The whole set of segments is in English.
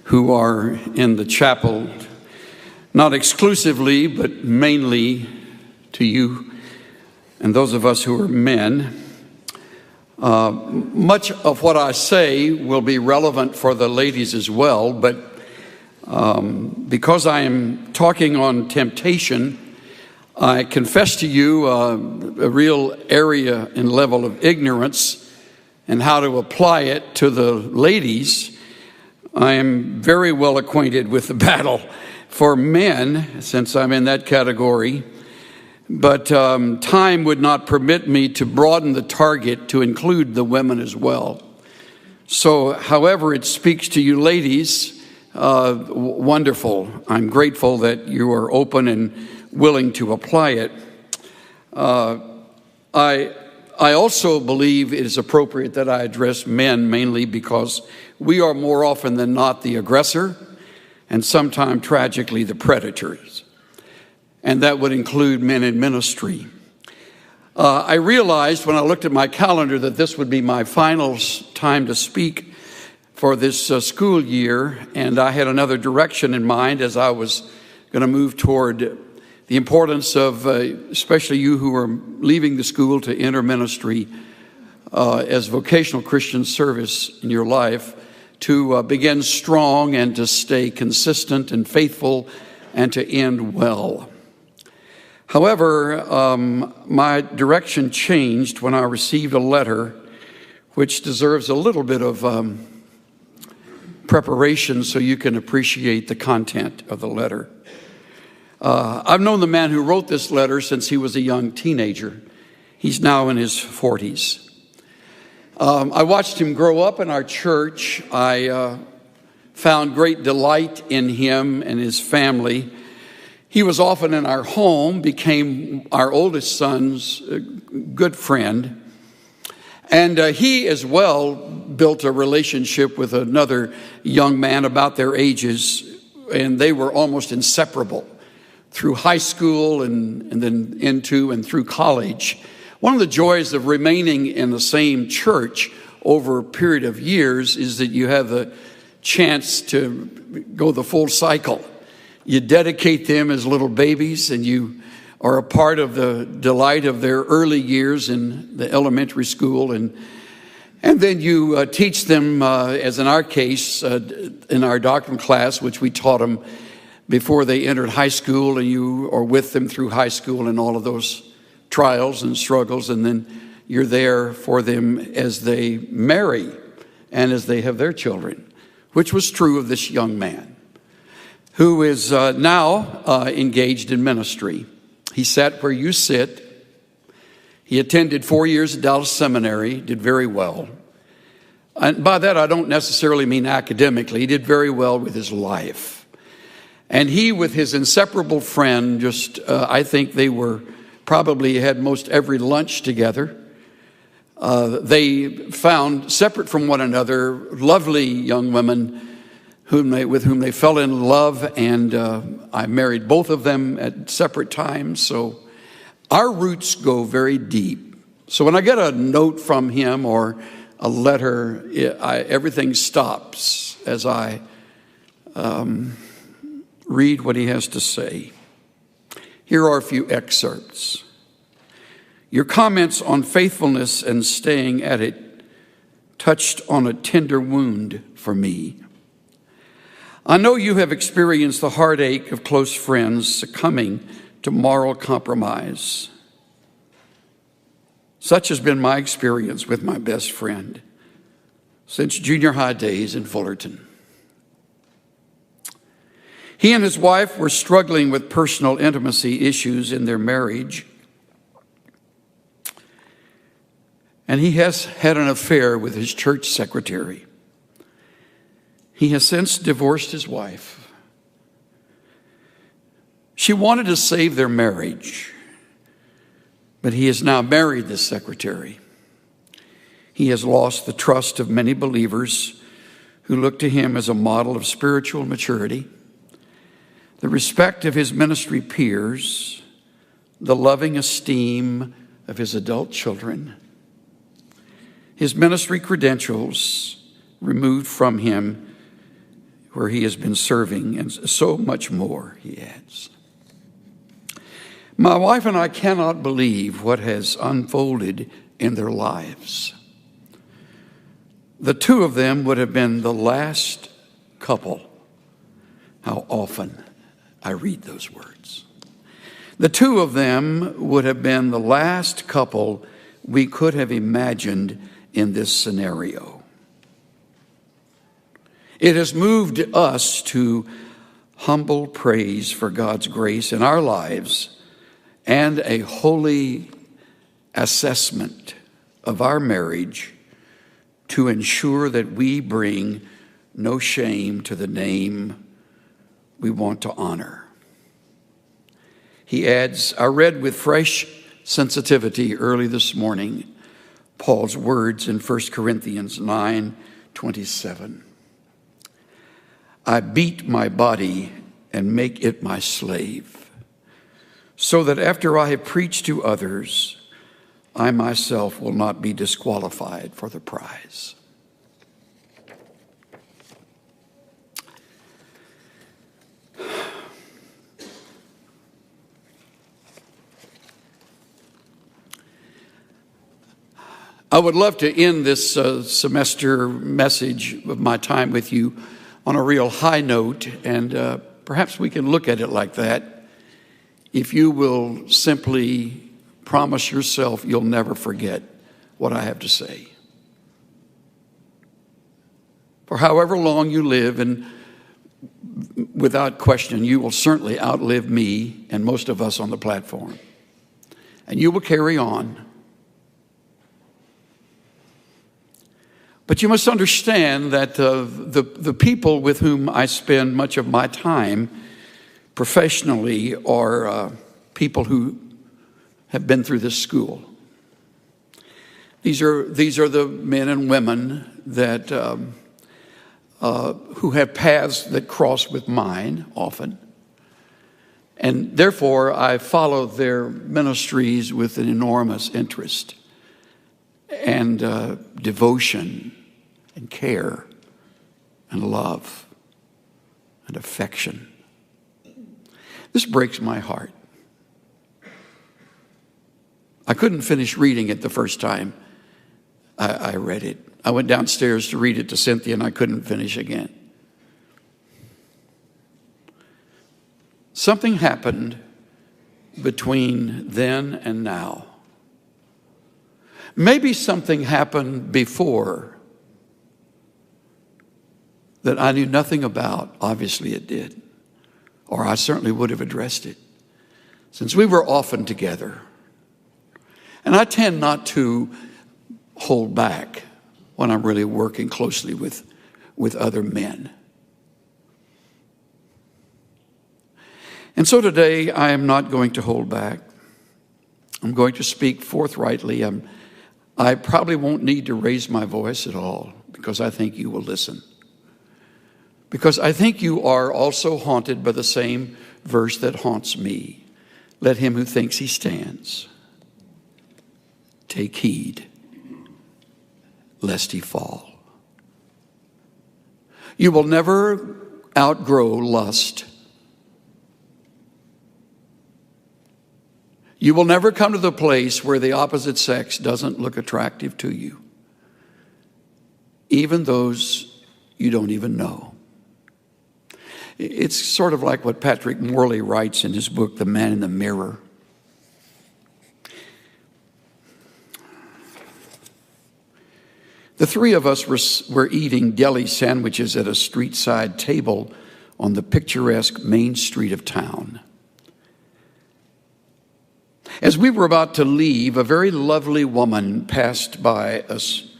who are in the chapel, not exclusively, but mainly to you and those of us who are men. Much of what I say will be relevant for the ladies as well, but because I am talking on temptation, I confess to you a real area and level of ignorance and how to apply it to the ladies. I am very well acquainted with the battle for men, since I'm in that category, but time would not permit me to broaden the target to include the women as well. So however it speaks to you ladies, wonderful. I'm grateful that you are open and willing to apply it. I also believe it is appropriate that I address men mainly because we are more often than not the aggressor and sometimes tragically the predators. And that would include men in ministry. I realized when I looked at my calendar that this would be my final time to speak for this school year, and I had another direction in mind as I was going to move toward the importance of, especially you who are leaving the school to enter ministry as vocational Christian service in your life, to begin strong and to stay consistent and faithful and to end well. However, my direction changed when I received a letter which deserves a little bit of preparation so you can appreciate the content of the letter. I've known the man who wrote this letter since he was a young teenager. He's now in his 40s. I watched him grow up in our church. I found great delight in him and his family. He was often in our home, became our oldest son's good friend. And he as well built a relationship with another young man about their ages, and they were almost inseparable through high school and then into and through college. One of the joys of remaining in the same church over a period of years is that you have the chance to go the full cycle. You dedicate them as little babies, and you are a part of the delight of their early years in the elementary school, and then you teach them, as in our case, in our doctrine class, which we taught them before they entered high school, and you are with them through high school and all of those trials and struggles, and then you're there for them as they marry and as they have their children, which was true of this young man who is now engaged in ministry. He sat where you sit. He attended 4 years at Dallas Seminary, did very well. And by that, I don't necessarily mean academically. He did very well with his life. And he, with his inseparable friend, I think they were probably had most every lunch together. They found, separate from one another, lovely young women with whom they fell in love, and I married both of them at separate times. So our roots go very deep. So when I get a note from him or a letter, everything stops as I read what he has to say. Here are a few excerpts. Your comments on faithfulness and staying at it touched on a tender wound for me. I know you have experienced the heartache of close friends succumbing to moral compromise. Such has been my experience with my best friend since junior high days in Fullerton. He and his wife were struggling with personal intimacy issues in their marriage, and he has had an affair with his church secretary. He has since divorced his wife. She wanted to save their marriage, but he has now married the secretary. He has lost the trust of many believers who look to him as a model of spiritual maturity, the respect of his ministry peers, the loving esteem of his adult children. His ministry credentials removed from him where he has been serving, and so much more, he adds. My wife and I cannot believe what has unfolded in their lives. The two of them would have been the last couple. How often I read those words. The two of them would have been the last couple we could have imagined in this scenario. It has moved us to humble praise for God's grace in our lives and a holy assessment of our marriage to ensure that we bring no shame to the name we want to honor. He adds, I read with fresh sensitivity early this morning Paul's words in 1 Corinthians 9:27. I beat my body and make it my slave, so that after I have preached to others, I myself will not be disqualified for the prize. I would love to end this semester message of my time with you on a real high note, and perhaps we can look at it like that. If you will simply promise yourself you'll never forget what I have to say. For however long you live, and without question, you will certainly outlive me and most of us on the platform. And you will carry on. But you must understand that the people with whom I spend much of my time professionally are people who have been through this school. These are the men and women that who have paths that cross with mine often. And therefore, I follow their ministries with an enormous interest and devotion and care and love and affection. This breaks my heart. I couldn't finish reading it the first time I read it. I went downstairs to read it to Cynthia, and I couldn't finish again. Something happened between then and now. Maybe something happened before that I knew nothing about. Obviously it did, or I certainly would have addressed it, since we were often together. And I tend not to hold back when I'm really working closely with other men. And so today I am not going to hold back. I'm going to speak forthrightly. I probably won't need to raise my voice at all, because I think you will listen. Because I think you are also haunted by the same verse that haunts me. Let him who thinks he stands take heed lest he fall. You will never outgrow lust. You will never come to the place where the opposite sex doesn't look attractive to you, even those you don't even know. It's sort of like what Patrick Morley writes in his book, The Man in the Mirror. The three of us were eating deli sandwiches at a street-side table on the picturesque main street of town. As we were about to leave, a very lovely woman passed by us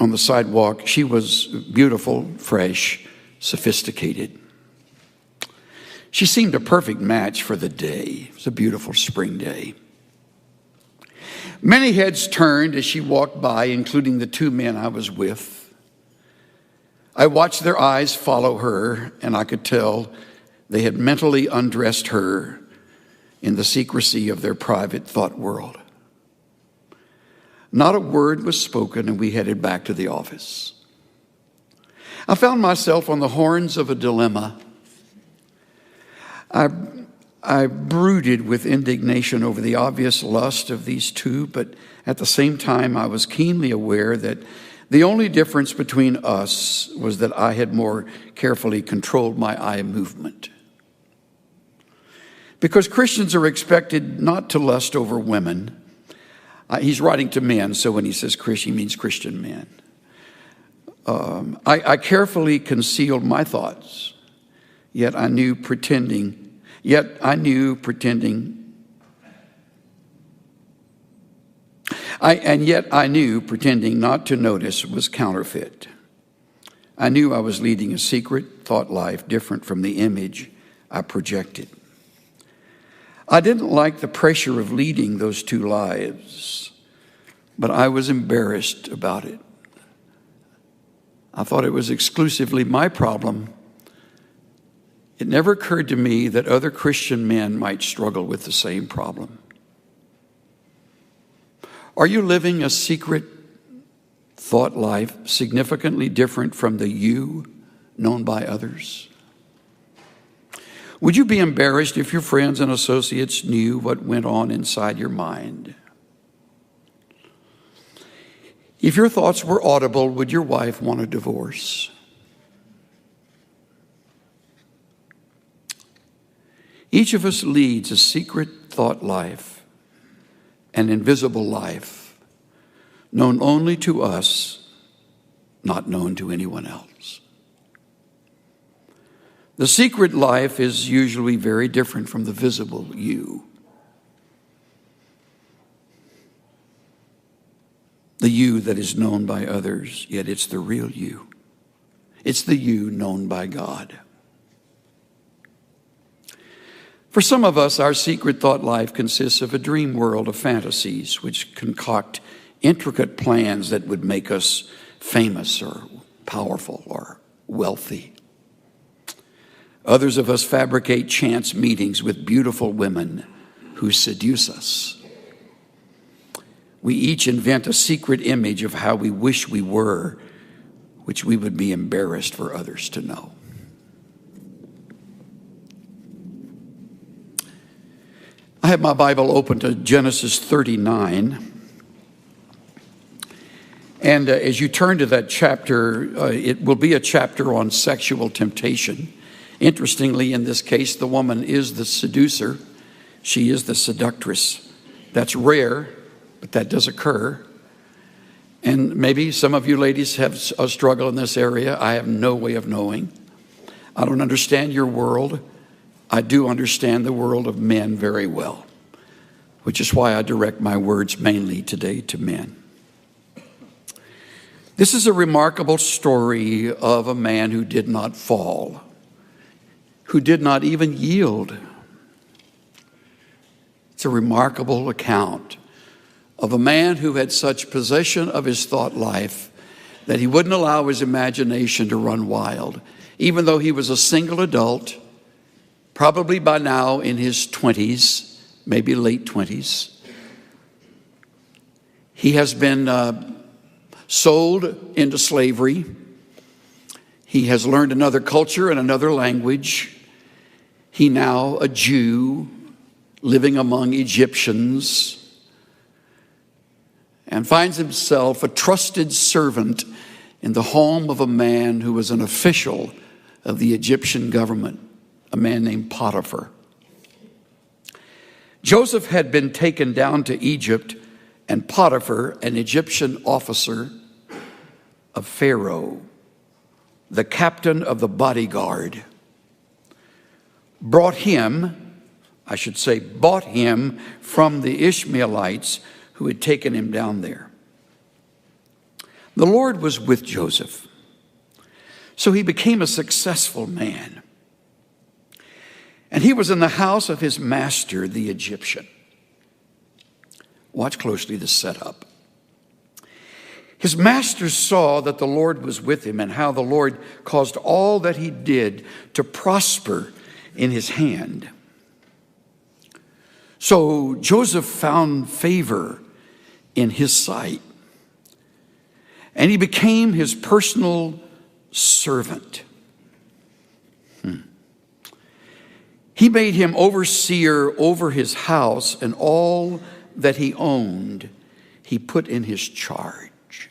on the sidewalk. She was beautiful, fresh, sophisticated. She seemed a perfect match for the day. It was a beautiful spring day. Many heads turned as she walked by, including the two men I was with. I watched their eyes follow her, and I could tell they had mentally undressed her in the secrecy of their private thought world. Not a word was spoken, and we headed back to the office. I found myself on the horns of a dilemma. I brooded with indignation over the obvious lust of these two, but at the same time, I was keenly aware that the only difference between us was that I had more carefully controlled my eye movement. Because Christians are expected not to lust over women. He's writing to men, so when he says Christian, he means Christian men. I carefully concealed my thoughts, yet I knew pretending not to notice was counterfeit. I knew I was leading a secret thought life different from the image I projected. I didn't like the pressure of leading those two lives, but I was embarrassed about it. I thought it was exclusively my problem. It never occurred to me that other Christian men might struggle with the same problem. Are you living a secret thought life significantly different from the you known by others? Would you be embarrassed if your friends and associates knew what went on inside your mind? If your thoughts were audible, would your wife want a divorce? Each of us leads a secret thought life, an invisible life, known only to us, not known to anyone else. The secret life is usually very different from the visible you. The you that is known by others, yet it's the real you. It's the you known by God. For some of us, our secret thought life consists of a dream world of fantasies which concoct intricate plans that would make us famous or powerful or wealthy. Others of us fabricate chance meetings with beautiful women who seduce us. We each invent a secret image of how we wish we were, which we would be embarrassed for others to know. I have my Bible open to Genesis 39. And as you turn to that chapter, it will be a chapter on sexual temptation. Interestingly, in this case, the woman is the seducer. She is the seductress. That's rare, but that does occur. And maybe some of you ladies have a struggle in this area. I have no way of knowing. I don't understand your world. I do understand the world of men very well, which is why I direct my words mainly today to men. This is a remarkable story of a man who did not fall, who did not even yield. It's a remarkable account of a man who had such possession of his thought life that he wouldn't allow his imagination to run wild, even though he was a single adult, probably by now in his 20s, maybe late 20s. He has been sold into slavery. He has learned another culture and another language. He now a Jew living among Egyptians, and finds himself a trusted servant in the home of a man who was an official of the Egyptian government, a man named Potiphar. Joseph had been taken down to Egypt, and Potiphar, an Egyptian officer of Pharaoh, the captain of the bodyguard, bought him from the Ishmaelites who had taken him down there. The Lord was with Joseph, so he became a successful man. And he was in the house of his master, the Egyptian. Watch closely the setup. His master saw that the Lord was with him and how the Lord caused all that he did to prosper in his hand. So Joseph found favor in his sight, and he became his personal servant. He made him overseer over his house, and all that he owned he put in his charge.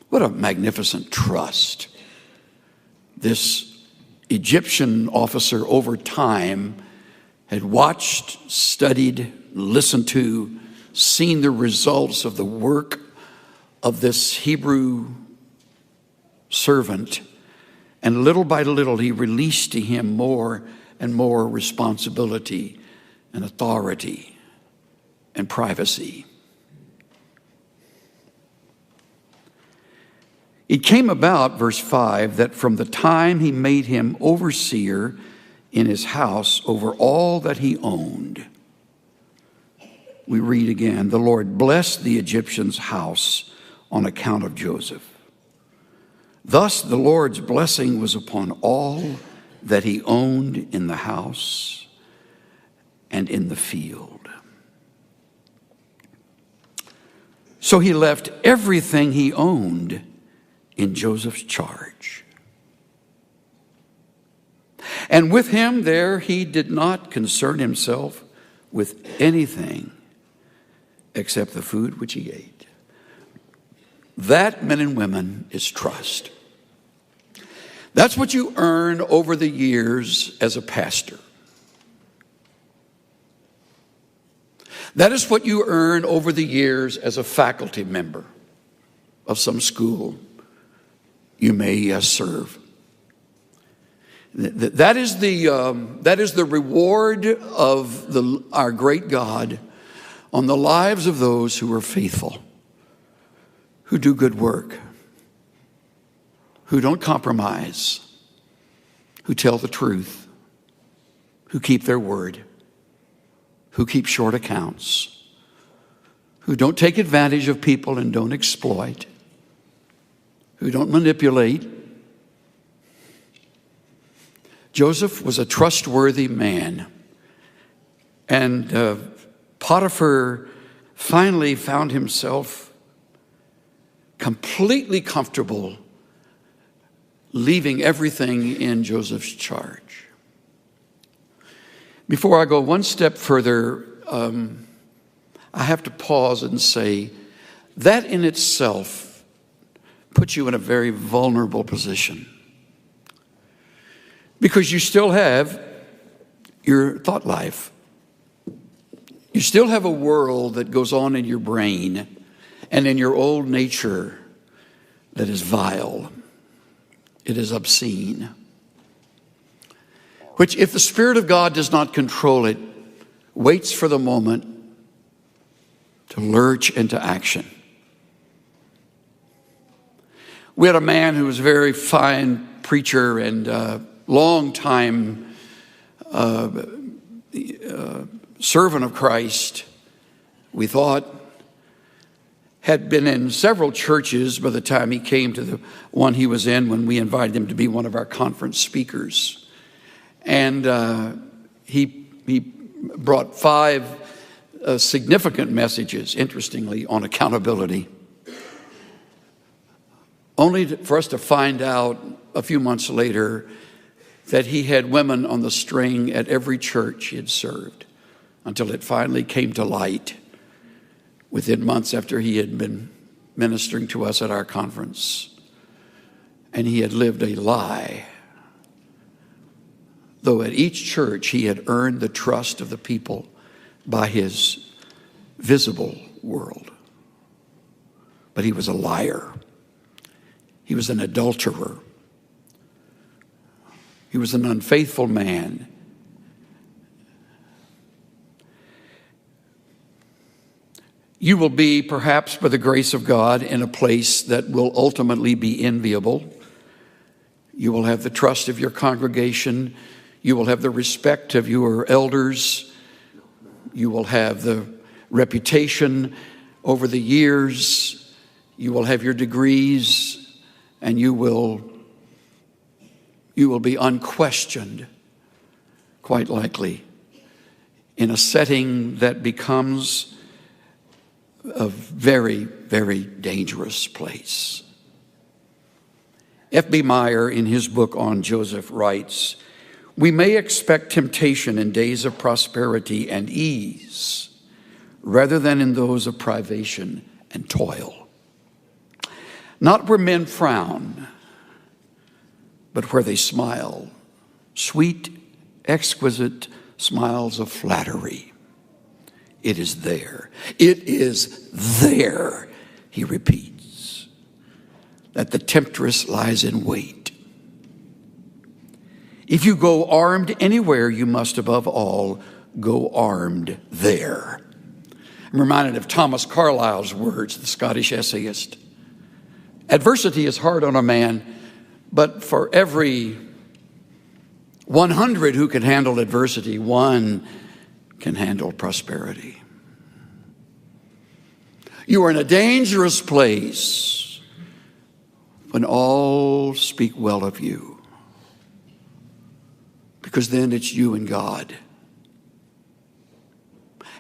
What a magnificent trust. This Egyptian officer over time had watched, studied, listened to, seen the results of the work of this Hebrew servant, and little by little he released to him more and more responsibility and authority and privacy. It came about, verse 5, that from the time he made him overseer in his house over all that he owned, we read again, the Lord blessed the Egyptian's house on account of Joseph. Thus the Lord's blessing was upon all that he owned in the house and in the field. So he left everything he owned in Joseph's charge. And with him there he did not concern himself with anything except the food which he ate. That, men and women, is trust. That's what you earn over the years as a pastor. That is what you earn over the years as a faculty member of some school you may serve. That is the reward of our great God on the lives of those who are faithful, who do good work, who don't compromise, who tell the truth, who keep their word, who keep short accounts, who don't take advantage of people and don't exploit, who don't manipulate. Joseph was a trustworthy man, and Potiphar finally found himself completely comfortable leaving everything in Joseph's charge. Before I go one step further, I have to pause and say that in itself puts you in a very vulnerable position, because you still have your thought life. You still have a world that goes on in your brain and in your old nature that is vile. It is obscene, which, if the Spirit of God does not control it, waits for the moment to lurch into action. We had a man who was a very fine preacher and long-time servant of Christ, we thought, had been in several churches by the time he came to the one he was in when we invited him to be one of our conference speakers. And he brought 5 significant messages, interestingly, on accountability, only for us to find out a few months later that he had women on the string at every church he had served, until it finally came to light within months after he had been ministering to us at our conference. And he had lived a lie. Though at each church he had earned the trust of the people by his visible world. But he was a liar. He was an adulterer. He was an unfaithful man. You will be, perhaps by the grace of God, in a place that will ultimately be enviable. You will have the trust of your congregation. You will have the respect of your elders. You will have the reputation over the years. You will have your degrees, and you will be unquestioned, quite likely, in a setting that becomes a very, very dangerous place. F.B. Meyer, in his book on Joseph, writes, "We may expect temptation in days of prosperity and ease, rather than in those of privation and toil. Not where men frown, but where they smile, sweet, exquisite smiles of flattery. It is there, he repeats, that the temptress lies in wait. If you go armed anywhere, you must above all go armed there." I'm reminded of Thomas Carlyle's words, the Scottish essayist. Adversity is hard on a man, but for every 100 who can handle adversity, one can handle prosperity. You are in a dangerous place when all speak well of you, because then it's you and God,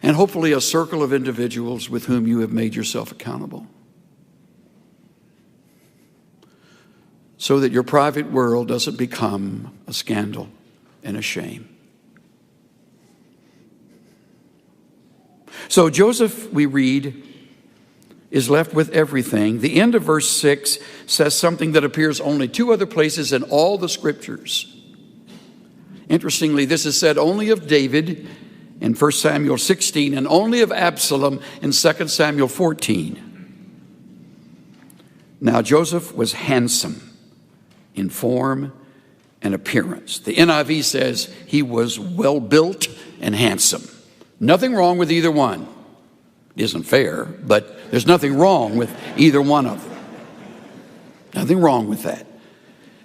and hopefully a circle of individuals with whom you have made yourself accountable, so that your private world doesn't become a scandal and a shame. So Joseph, we read, is left with everything. The end of verse 6 says something that appears only 2 other places in all the scriptures. Interestingly, this is said only of David in 1 Samuel 16 and only of Absalom in 2 Samuel 14. Now Joseph was handsome in form and appearance. The NIV says he was well built and handsome. Nothing wrong with either one. It isn't fair, but there's nothing wrong with either one of them. Nothing wrong with that.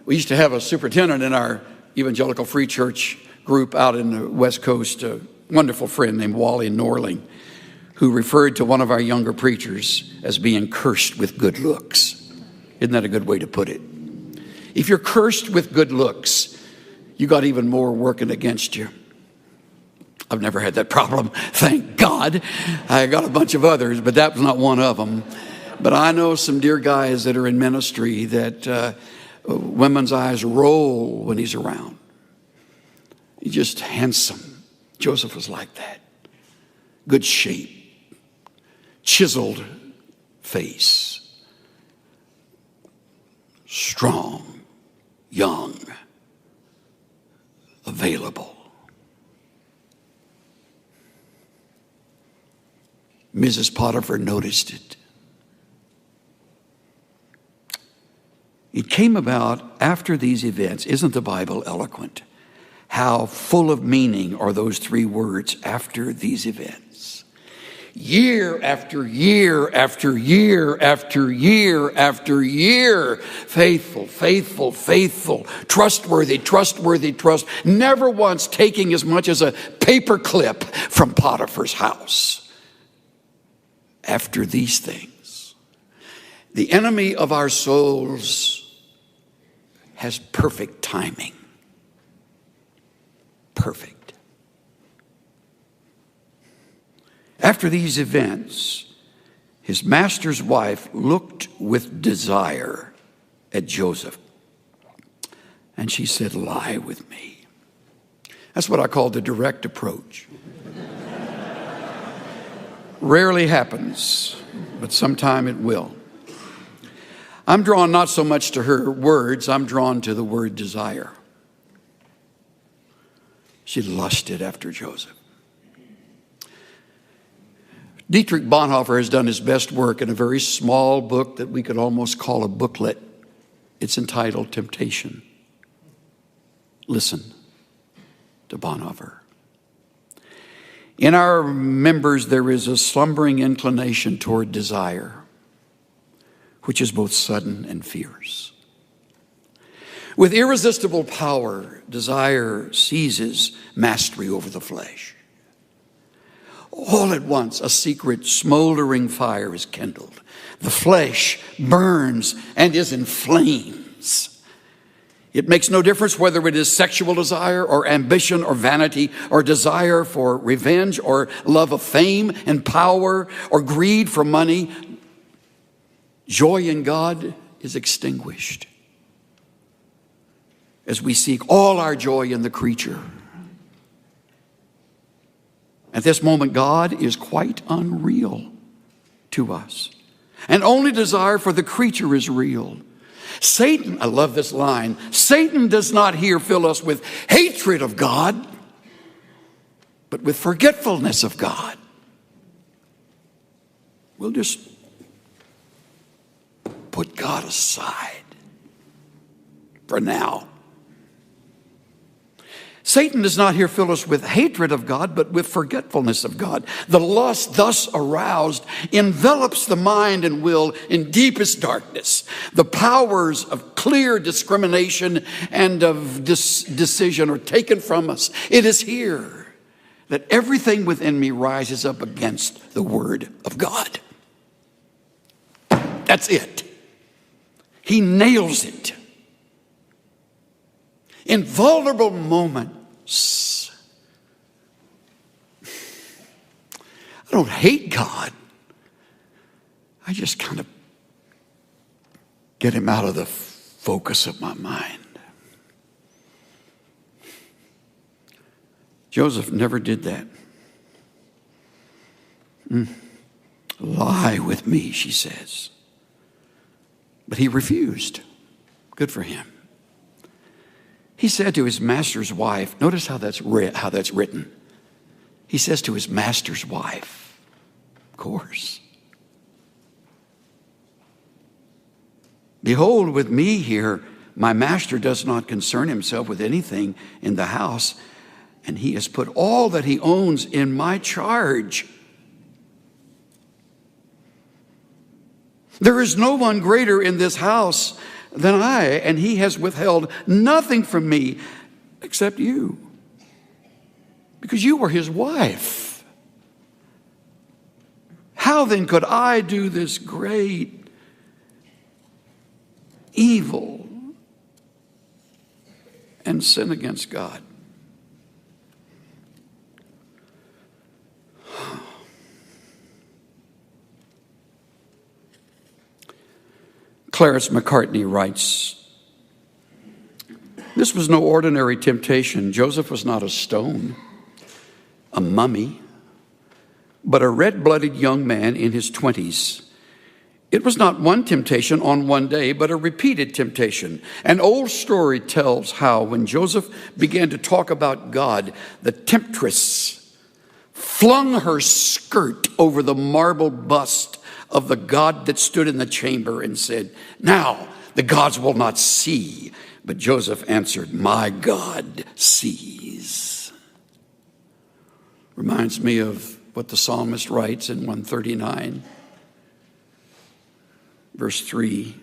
We used to have a superintendent in our evangelical free church group out in the West Coast, a wonderful friend named Wally Norling, who referred to one of our younger preachers as being cursed with good looks. Isn't that a good way to put it? If you're cursed with good looks, you got even more working against you. I've never had that problem, thank God. I got a bunch of others, but that was not one of them. But I know some dear guys that are in ministry that women's eyes roll when he's around. He's just handsome. Joseph was like that. Good shape, chiseled face, strong, young, available. Mrs. Potiphar noticed it. It came about after these events. Isn't the Bible eloquent? How full of meaning are those 3 words, after these events. Year after year after year after year after year. Faithful, faithful, faithful. Trustworthy, trustworthy, trust. Never once taking as much as a paper clip from Potiphar's house. After these things, the enemy of our souls has perfect timing. Perfect. After these events, his master's wife looked with desire at Joseph, and she said, "Lie with me." That's what I call the direct approach. Rarely happens, but sometime it will. I'm drawn not so much to her words, I'm drawn to the word desire. She lusted after Joseph. Dietrich Bonhoeffer has done his best work in a very small book that we could almost call a booklet. It's entitled Temptation. Listen to Bonhoeffer. In our members, there is a slumbering inclination toward desire, which is both sudden and fierce. With irresistible power, desire seizes mastery over the flesh. All at once, a secret smoldering fire is kindled. The flesh burns and is in flames. It makes no difference whether it is sexual desire or ambition or vanity or desire for revenge or love of fame and power or greed for money. Joy in God is extinguished. as we seek all our joy in the creature. At this moment, God is quite unreal to us. And only desire for the creature is real. Satan, I love this line, Satan does not here fill us with hatred of God, but with forgetfulness of God. We'll just put God aside for now. Satan does not here fill us with hatred of God, but with forgetfulness of God. The lust thus aroused envelops the mind and will in deepest darkness. The powers of clear discrimination and of decision are taken from us. It is here that everything within me rises up against the word of God. That's it. He nails it. In vulnerable moments, I don't hate God. I just kind of get him out of the focus of my mind. Joseph never did that. Lie with me, she says. But he refused. Good for him. He said to his master's wife, notice how that's written. He says to his master's wife, of course. Behold, with me here, my master does not concern himself with anything in the house, and he has put all that he owns in my charge. There is no one greater in this house than I, and he has withheld nothing from me except you, because you were his wife. How then could I do this great evil and sin against God? Clarence McCartney writes, this was no ordinary temptation. Joseph was not a stone, a mummy, but a red-blooded young man in his 20s. It was not one temptation on one day, but a repeated temptation. An old story tells how when Joseph began to talk about God, the temptress flung her skirt over the marble bust of the God that stood in the chamber and said, now the gods will not see. But Joseph answered, my God sees. Reminds me of what the psalmist writes in 139, verse 3.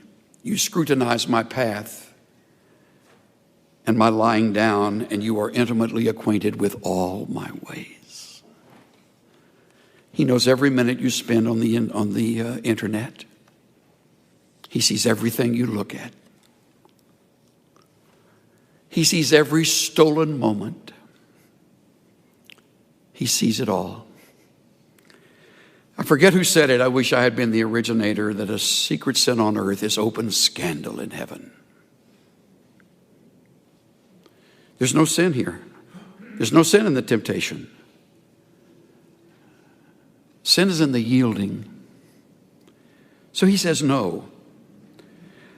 You scrutinize my path and my lying down, and you are intimately acquainted with all my ways. He knows every minute you spend on the internet. He sees everything you look at. He sees every stolen moment. He sees it all. I forget who said it. I wish I had been the originator, that a secret sin on earth is open scandal in heaven. There's no sin here. There's no sin in the temptation. Sin is in the yielding. So he says no.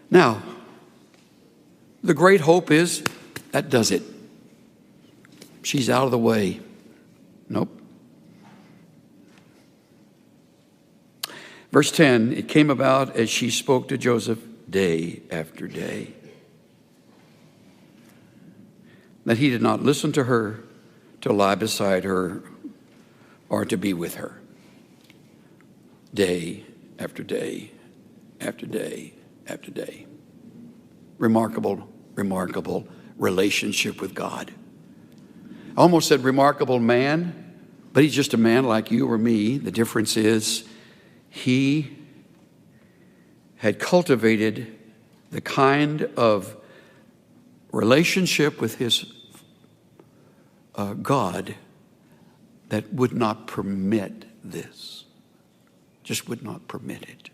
Now, the great hope is that does it. She's out of the way. Nope. Verse 10, it came about as she spoke to Joseph day after day, that he did not listen to her, to lie beside her, or to be with her. Day after day after day after day. Remarkable, remarkable relationship with God. I almost said remarkable man, but he's just a man like you or me. The difference is he had cultivated the kind of relationship with his God that would not permit this. Just would not permit it.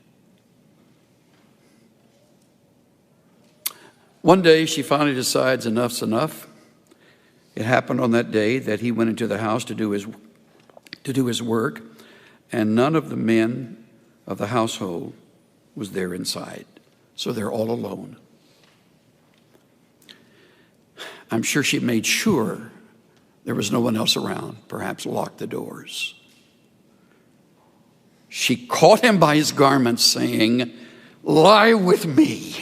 One day she finally decides enough's enough. It happened on that day that he went into the house to do his work, and none of the men of the household was there inside. So they're all alone. I'm sure she made sure there was no one else around, perhaps locked the doors. She caught him by his garments, saying, "Lie with me."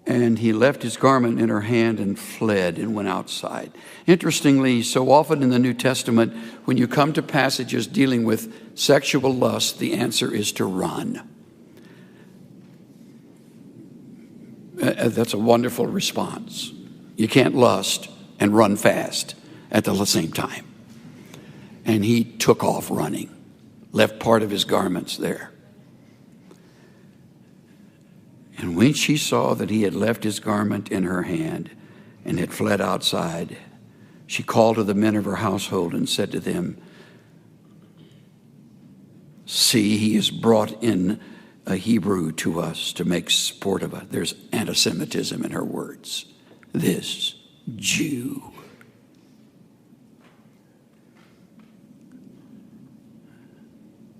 And he left his garment in her hand and fled and went outside. Interestingly, so often in the New Testament, when you come to passages dealing with sexual lust, the answer is to run. That's a wonderful response. You can't lust and run fast at the same time. And he took off running, left part of his garments there. And when she saw that he had left his garment in her hand and had fled outside, she called to the men of her household and said to them, "See, he has brought in a Hebrew to us to make sport of us." There's anti-Semitism in her words. This Jew.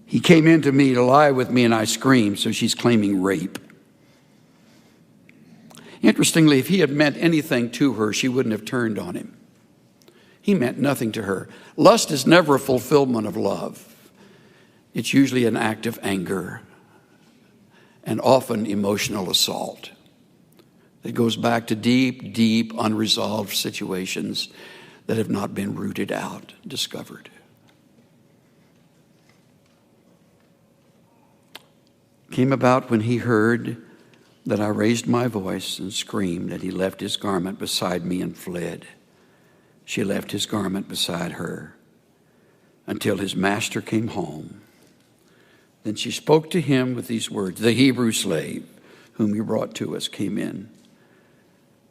He came in to me to lie with me and I screamed, so she's claiming rape. Interestingly, if he had meant anything to her, she wouldn't have turned on him. He meant nothing to her. Lust is never a fulfillment of love. It's usually an act of anger and often emotional assault. It goes back to deep, deep, unresolved situations that have not been rooted out, discovered. Came about when he heard that I raised my voice and screamed, that he left his garment beside me and fled. She left his garment beside her until his master came home. Then she spoke to him with these words, "The Hebrew slave whom you brought to us came in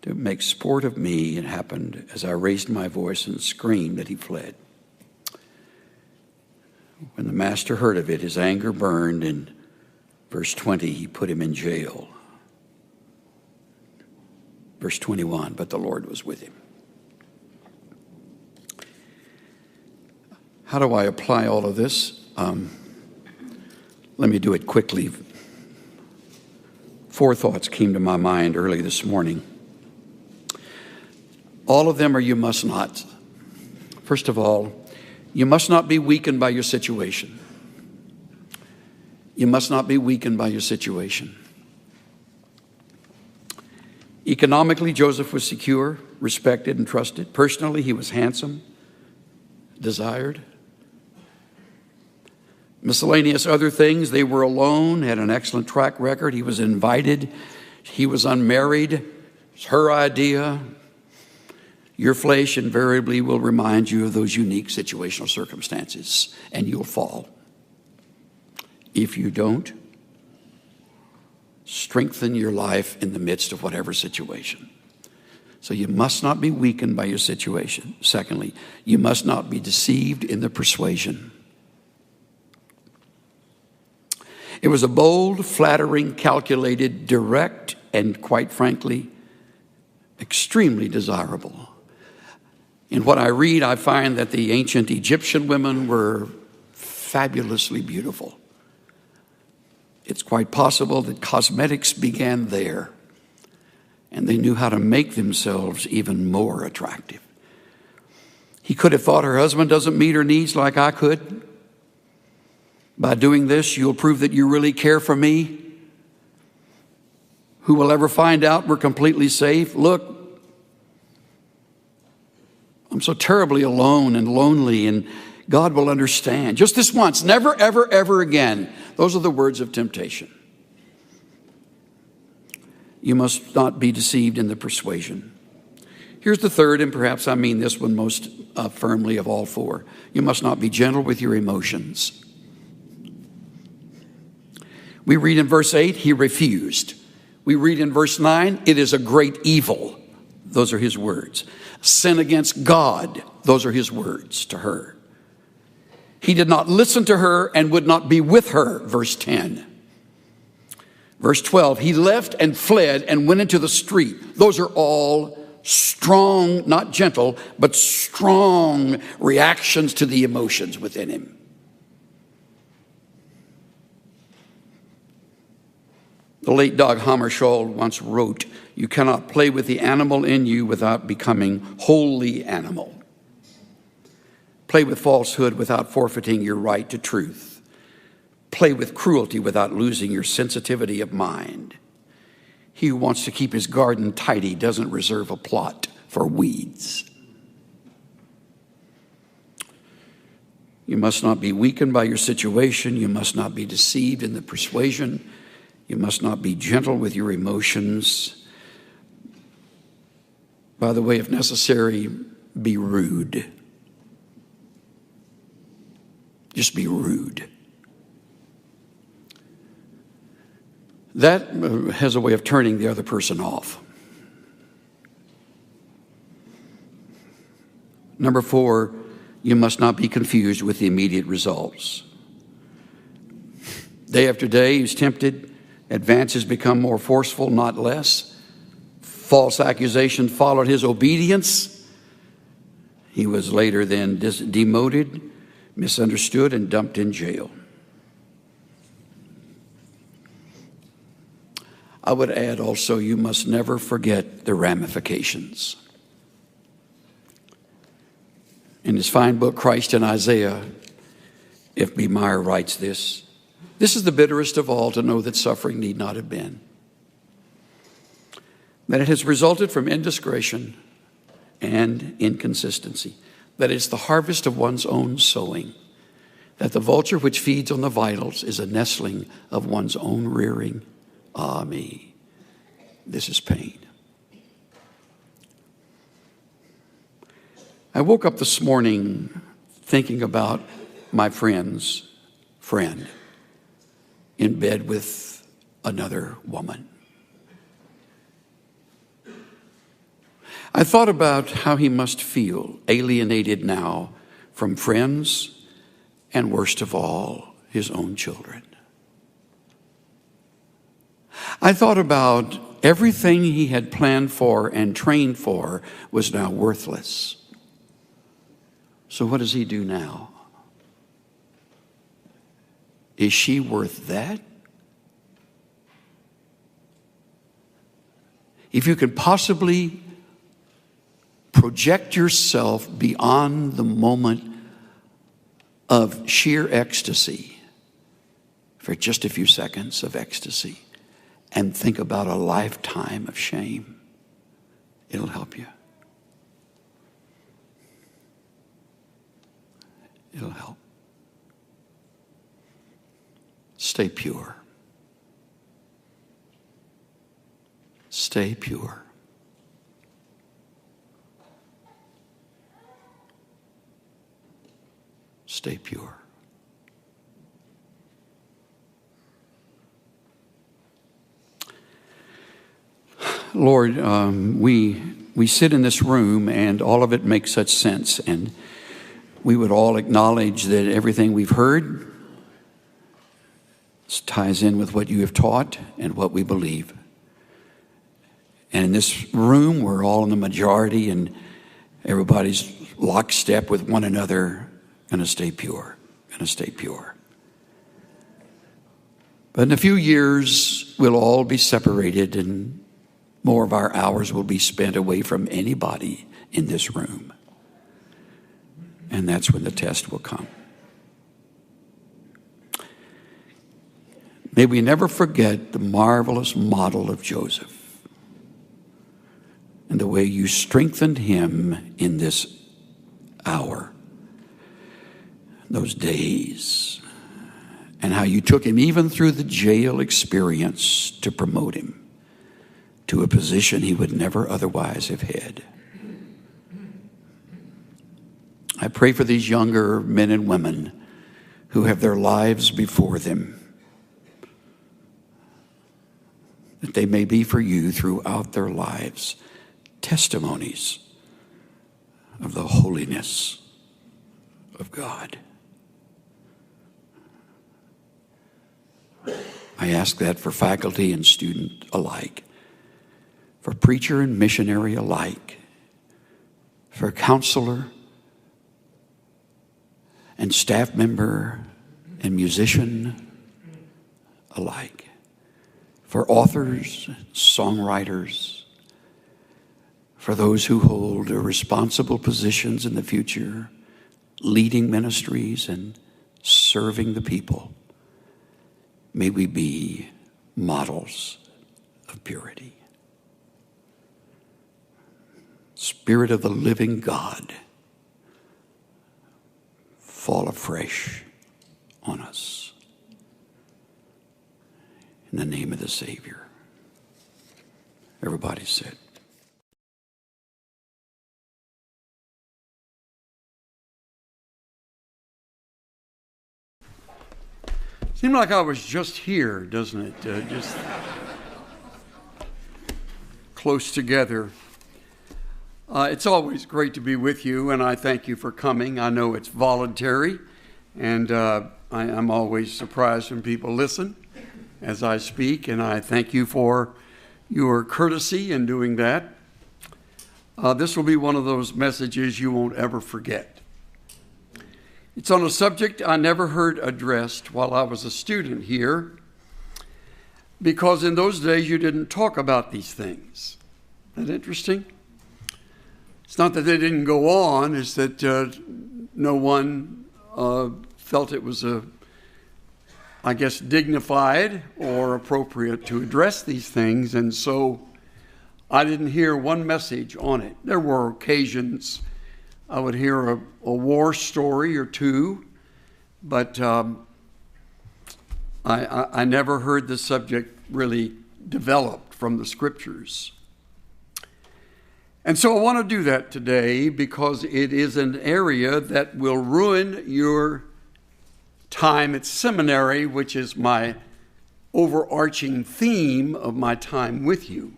to make sport of me. It happened as I raised my voice and screamed that he fled." When the master heard of it, his anger burned, and verse 20, he put him in jail. Verse 21, but the Lord was with him. How do I apply all of this? Let me do it quickly. 4 thoughts came to my mind early this morning. All of them are you must not. First of all, you must not be weakened by your situation. You must not be weakened by your situation. Economically, Joseph was secure, respected, and trusted. Personally, he was handsome, desired. Miscellaneous other things, they were alone, had an excellent track record. He was invited. He was unmarried. It's her idea. Your flesh invariably will remind you of those unique situational circumstances, and you'll fall. If you don't, strengthen your life in the midst of whatever situation. So you must not be weakened by your situation. Secondly, you must not be deceived in the persuasion. It was a bold, flattering, calculated, direct, and quite frankly, extremely desirable. In what I read, I find that the ancient Egyptian women were fabulously beautiful. It's quite possible that cosmetics began there, and they knew how to make themselves even more attractive. He could have thought, her husband doesn't meet her needs like I could. By doing this, you'll prove that you really care for me. Who will ever find out we're completely safe? Look, I'm so terribly alone and lonely, and God will understand. Just this once, never, ever, ever again. Those are the words of temptation. You must not be deceived in the persuasion. Here's the third, and perhaps I mean this one most firmly of all 4. You must not be gentle with your emotions. We read in verse 8, he refused. We read in verse 9, it is a great evil. Those are his words. Sin against God. Those are his words to her. He did not listen to her and would not be with her, verse 10. Verse 12, he left and fled and went into the street. Those are all strong, not gentle, but strong reactions to the emotions within him. The late Dag Hammarskjöld once wrote, "You cannot play with the animal in you without becoming wholly animal. Play with falsehood without forfeiting your right to truth. Play with cruelty without losing your sensitivity of mind. He who wants to keep his garden tidy doesn't reserve a plot for weeds." You must not be weakened by your situation. You must not be deceived in the persuasion. You must not be gentle with your emotions. By the way, if necessary, be rude. Just be rude. That has a way of turning the other person off. Number 4, you must not be confused with the immediate results. Day after day, he's tempted. Advances become more forceful, not less. False accusation followed his obedience. He was later then demoted, misunderstood, and dumped in jail. I would add also, you must never forget the ramifications. In his fine book, Christ in Isaiah, F. B. Meyer writes this: "This is the bitterest of all, to know that suffering need not have been. That it has resulted from indiscretion and inconsistency. That it's the harvest of one's own sowing. That the vulture which feeds on the vitals is a nestling of one's own rearing. Ah, me, this is pain." I woke up this morning thinking about my friend's friend in bed with another woman. I thought about how he must feel, alienated now from friends and, worst of all, his own children. I thought about everything he had planned for and trained for was now worthless. So what does he do now? Is she worth that? If you could possibly project yourself beyond the moment of sheer ecstasy for just a few seconds of ecstasy and think about a lifetime of shame, it'll help you. It'll help. Stay pure. Stay pure. Stay pure. Lord, we sit in this room and all of it makes such sense, and we would all acknowledge that everything we've heard ties in with what you have taught and what we believe. And in this room, we're all in the majority and everybody's lockstep with one another, going to stay pure, going to stay pure. But in a few years, we'll all be separated and more of our hours will be spent away from anybody in this room. And that's when the test will come. May we never forget the marvelous model of Joseph and the way you strengthened him in this hour, those days, and how you took him even through the jail experience to promote him to a position he would never otherwise have had. I pray for these younger men and women who have their lives before them, that they may be for you throughout their lives testimonies of the holiness of God. I ask that for faculty and student alike, for preacher and missionary alike, for counselor and staff member and musician alike, for authors, songwriters, for those who hold responsible positions in the future, leading ministries and serving the people. May we be models of purity. Spirit of the living God, fall afresh on us. In the name of the Savior. Everybody said. Seemed like I was just here, doesn't it? Just close together. It's always great to be with you, and I thank you for coming. I know it's voluntary, and I'm always surprised when people listen as I speak, and I thank you for your courtesy in doing that. This will be one of those messages you won't ever forget. It's on a subject I never heard addressed while I was a student here, because in those days you didn't talk about these things. Isn't that interesting? It's not that they didn't go on, it's that no one felt it was dignified or appropriate to address these things, and so I didn't hear one message on it. There were occasions I would hear a war story or two, but I never heard the subject really developed from the scriptures. And so I want to do that today because it is an area that will ruin your time at seminary, which is my overarching theme of my time with you.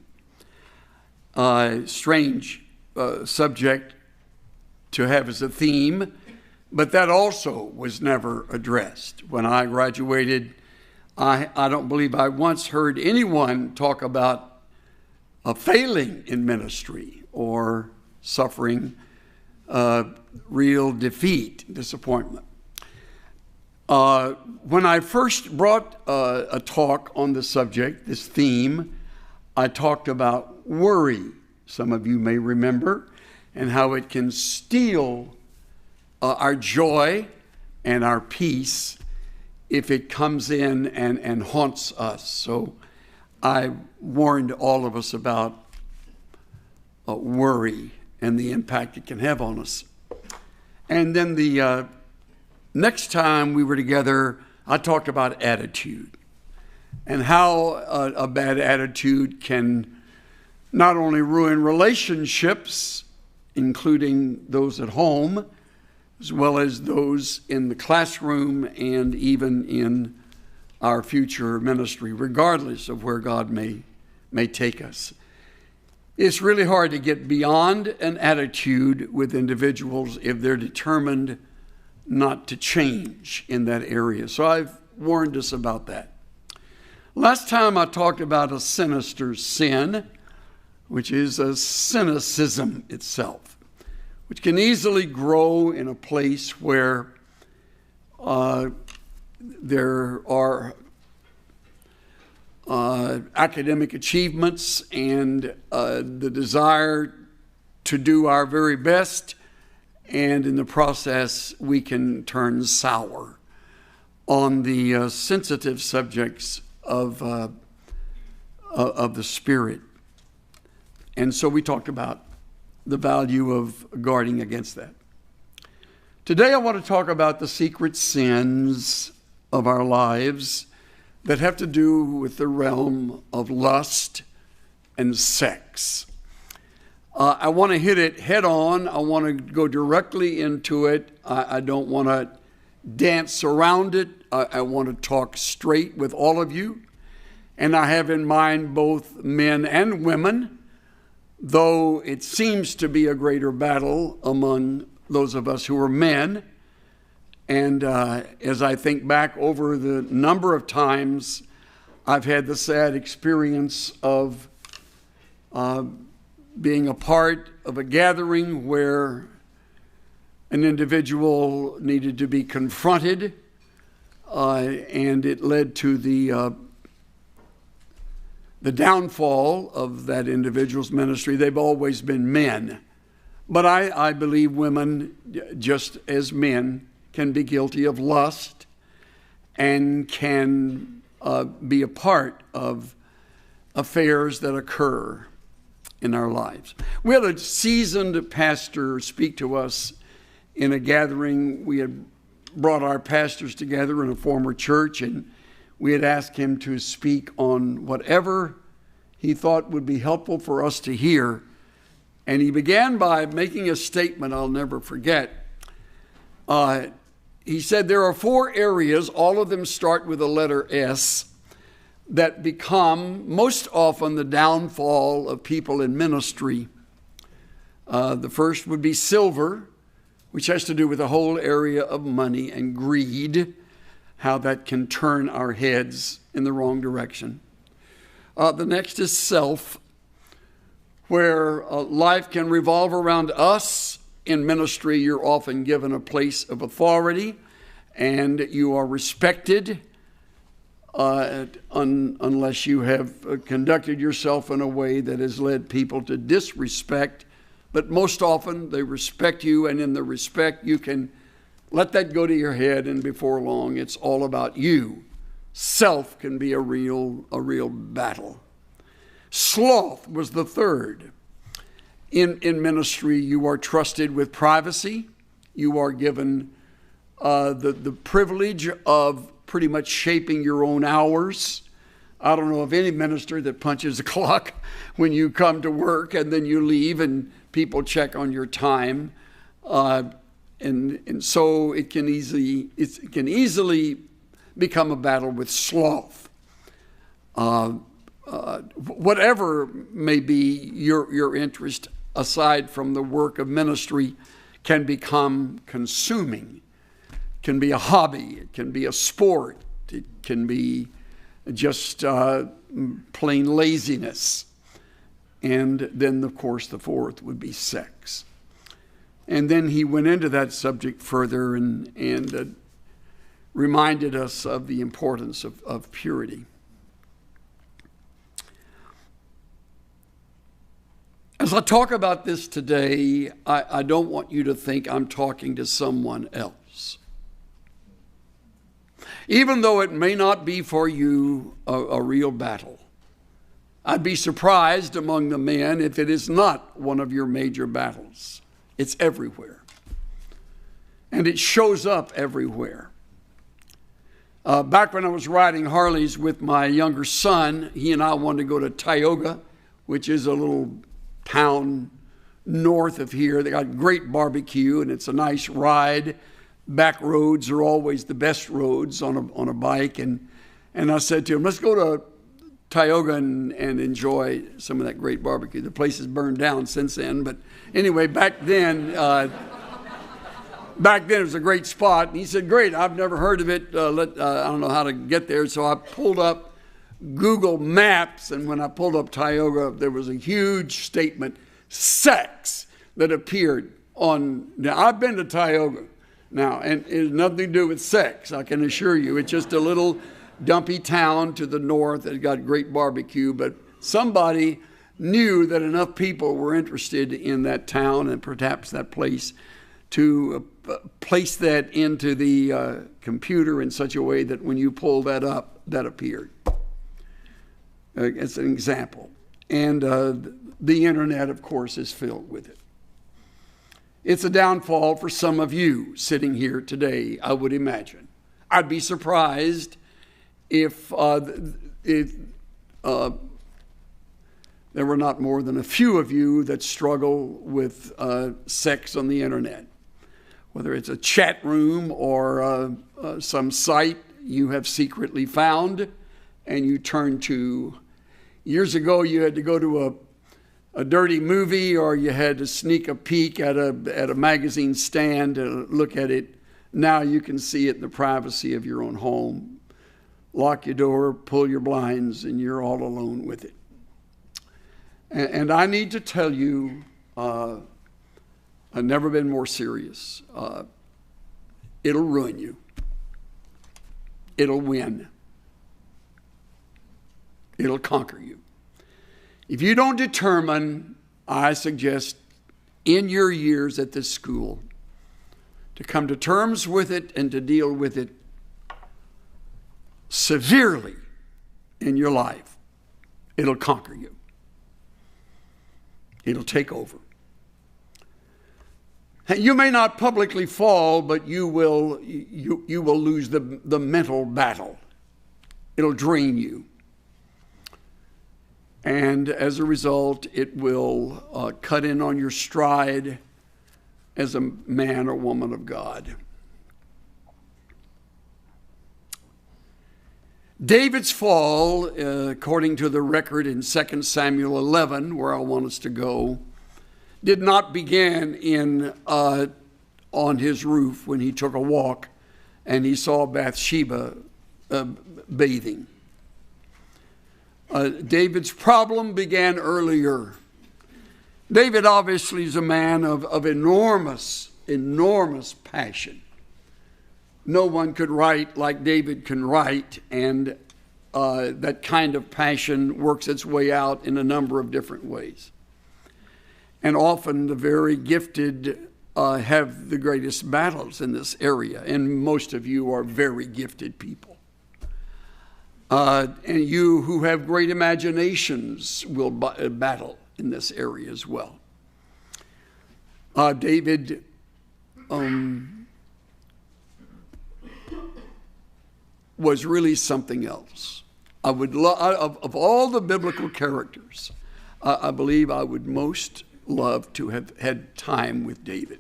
Strange subject to have as a theme, but that also was never addressed. When I graduated, I don't believe I once heard anyone talk about a failing in ministry or suffering real defeat, disappointment. When I first brought a talk on the subject, this theme, I talked about worry. Some of you may remember, and how it can steal our joy and our peace if it comes in and haunts us. So I warned all of us about worry and the impact it can have on us. And then the next time we were together, I talked about attitude and how a bad attitude can not only ruin relationships, including those at home, as well as those in the classroom and even in our future ministry, regardless of where God may take us. It's really hard to get beyond an attitude with individuals if they're determined not to change in that area. So I've warned us about that. Last time I talked about a sinister sin, which is a cynicism itself, which can easily grow in a place where there are academic achievements and the desire to do our very best, and in the process we can turn sour on the sensitive subjects of the Spirit. And so we talked about the value of guarding against that. Today I want to talk about the secret sins of our lives that have to do with the realm of lust and sex. I want to hit it head on. I want to go directly into it. I don't want to dance around it. I want to talk straight with all of you. And I have in mind both men and women, though it seems to be a greater battle among those of us who are men. And as I think back over the number of times I've had the sad experience of being a part of a gathering where an individual needed to be confronted, and it led to the downfall of that individual's ministry. They've always been men. But I believe women, just as men, can be guilty of lust and can be a part of affairs that occur in our lives. We had a seasoned pastor speak to us in a gathering. We had brought our pastors together in a former church, and we had asked him to speak on whatever he thought would be helpful for us to hear. And he began by making a statement I'll never forget. He said there are 4 areas, all of them start with the letter S, that become most often the downfall of people in ministry. The first would be silver, which has to do with the whole area of money and greed, how that can turn our heads in the wrong direction. The next is self, where life can revolve around us. In ministry, you're often given a place of authority, and you are respected unless you have conducted yourself in a way that has led people to disrespect. But most often, they respect you, and in the respect, you can let that go to your head, and before long, it's all about you. Self can be a real battle. Sloth was the third. In ministry, you are trusted with privacy. You are given the privilege of pretty much shaping your own hours. I don't know of any minister that punches a clock when you come to work and then you leave and people check on your time. And so it can easily become a battle with sloth. Whatever may be your interest, aside from the work of ministry, can become consuming. It can be a hobby. It can be a sport. It can be just plain laziness. And then, of course, the fourth would be sex. And then he went into that subject further and reminded us of the importance of purity. As I talk about this today, I don't want you to think I'm talking to someone else. Even though it may not be for you a real battle. I'd be surprised among the men if it is not one of your major battles. It's everywhere. And it shows up everywhere. Back when I was riding Harleys with my younger son, he and I wanted to go to Tioga, which is a little town north of here. They got great barbecue, and it's a nice ride. Back roads are always the best roads on a bike. And I said to him, let's go to Tioga and enjoy some of that great barbecue. The place has burned down since then. But anyway, back then it was a great spot. And he said, great, I've never heard of it. I don't know how to get there. So I pulled up Google Maps, and when I pulled up Tioga, there was a huge statement, sex, that appeared on. Now, I've been to Tioga now, and it has nothing to do with sex, I can assure you. It's just a little dumpy town to the north that got great barbecue, but somebody knew that enough people were interested in that town and perhaps that place to place that into the computer in such a way that when you pull that up, that appeared. It's an example. And the internet, of course, is filled with it. It's a downfall for some of you sitting here today, I would imagine. I'd be surprised if there were not more than a few of you that struggle with sex on the internet. Whether it's a chat room or some site you have secretly found and you turn to. Years ago, you had to go to a dirty movie, or you had to sneak a peek at a magazine stand to look at it. Now you can see it in the privacy of your own home. lock your door, pull your blinds, and you're all alone with it. And I need to tell you, I've never been more serious. It'll ruin you. It'll win. It'll conquer you. If you don't determine, I suggest, in your years at this school, to come to terms with it and to deal with it severely in your life, it'll conquer you. It'll take over. You may not publicly fall, but you will lose the mental battle. It'll drain you. And as a result, it will cut in on your stride as a man or woman of God. David's fall, according to the record in 2 Samuel 11, where I want us to go, did not begin on his roof when he took a walk and he saw Bathsheba bathing. David's problem began earlier. David obviously is a man of enormous passion. No one could write like David can write, and that kind of passion works its way out in a number of different ways. And often the very gifted have the greatest battles in this area, and most of you are very gifted people. And you who have great imaginations will battle in this area as well. David was really something else. I would of all the biblical characters, I believe I would most love to have had time with David.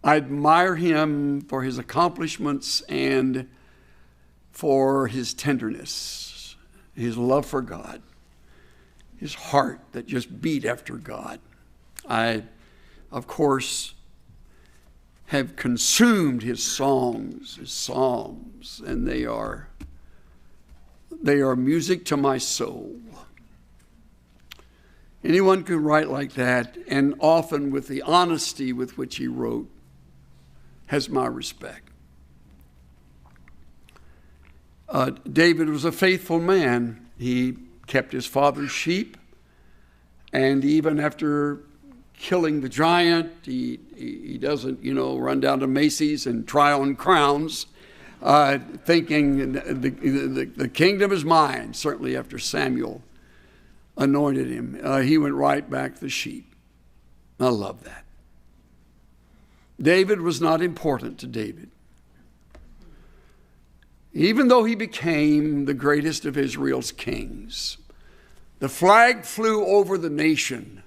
I admire him for his accomplishments and for his tenderness, his love for God, his heart that just beat after God. I, of course, have consumed his songs, his psalms, and they are music to my soul. Anyone can write like that, and often with the honesty with which he wrote, has my respect. David was a faithful man. He kept his father's sheep, and even after killing the giant, he doesn't, run down to Macy's and try on crowns, thinking the kingdom is mine. Certainly after Samuel anointed him, he went right back to the sheep. I love that. David was not important to David. Even though he became the greatest of Israel's kings, the flag flew over the nation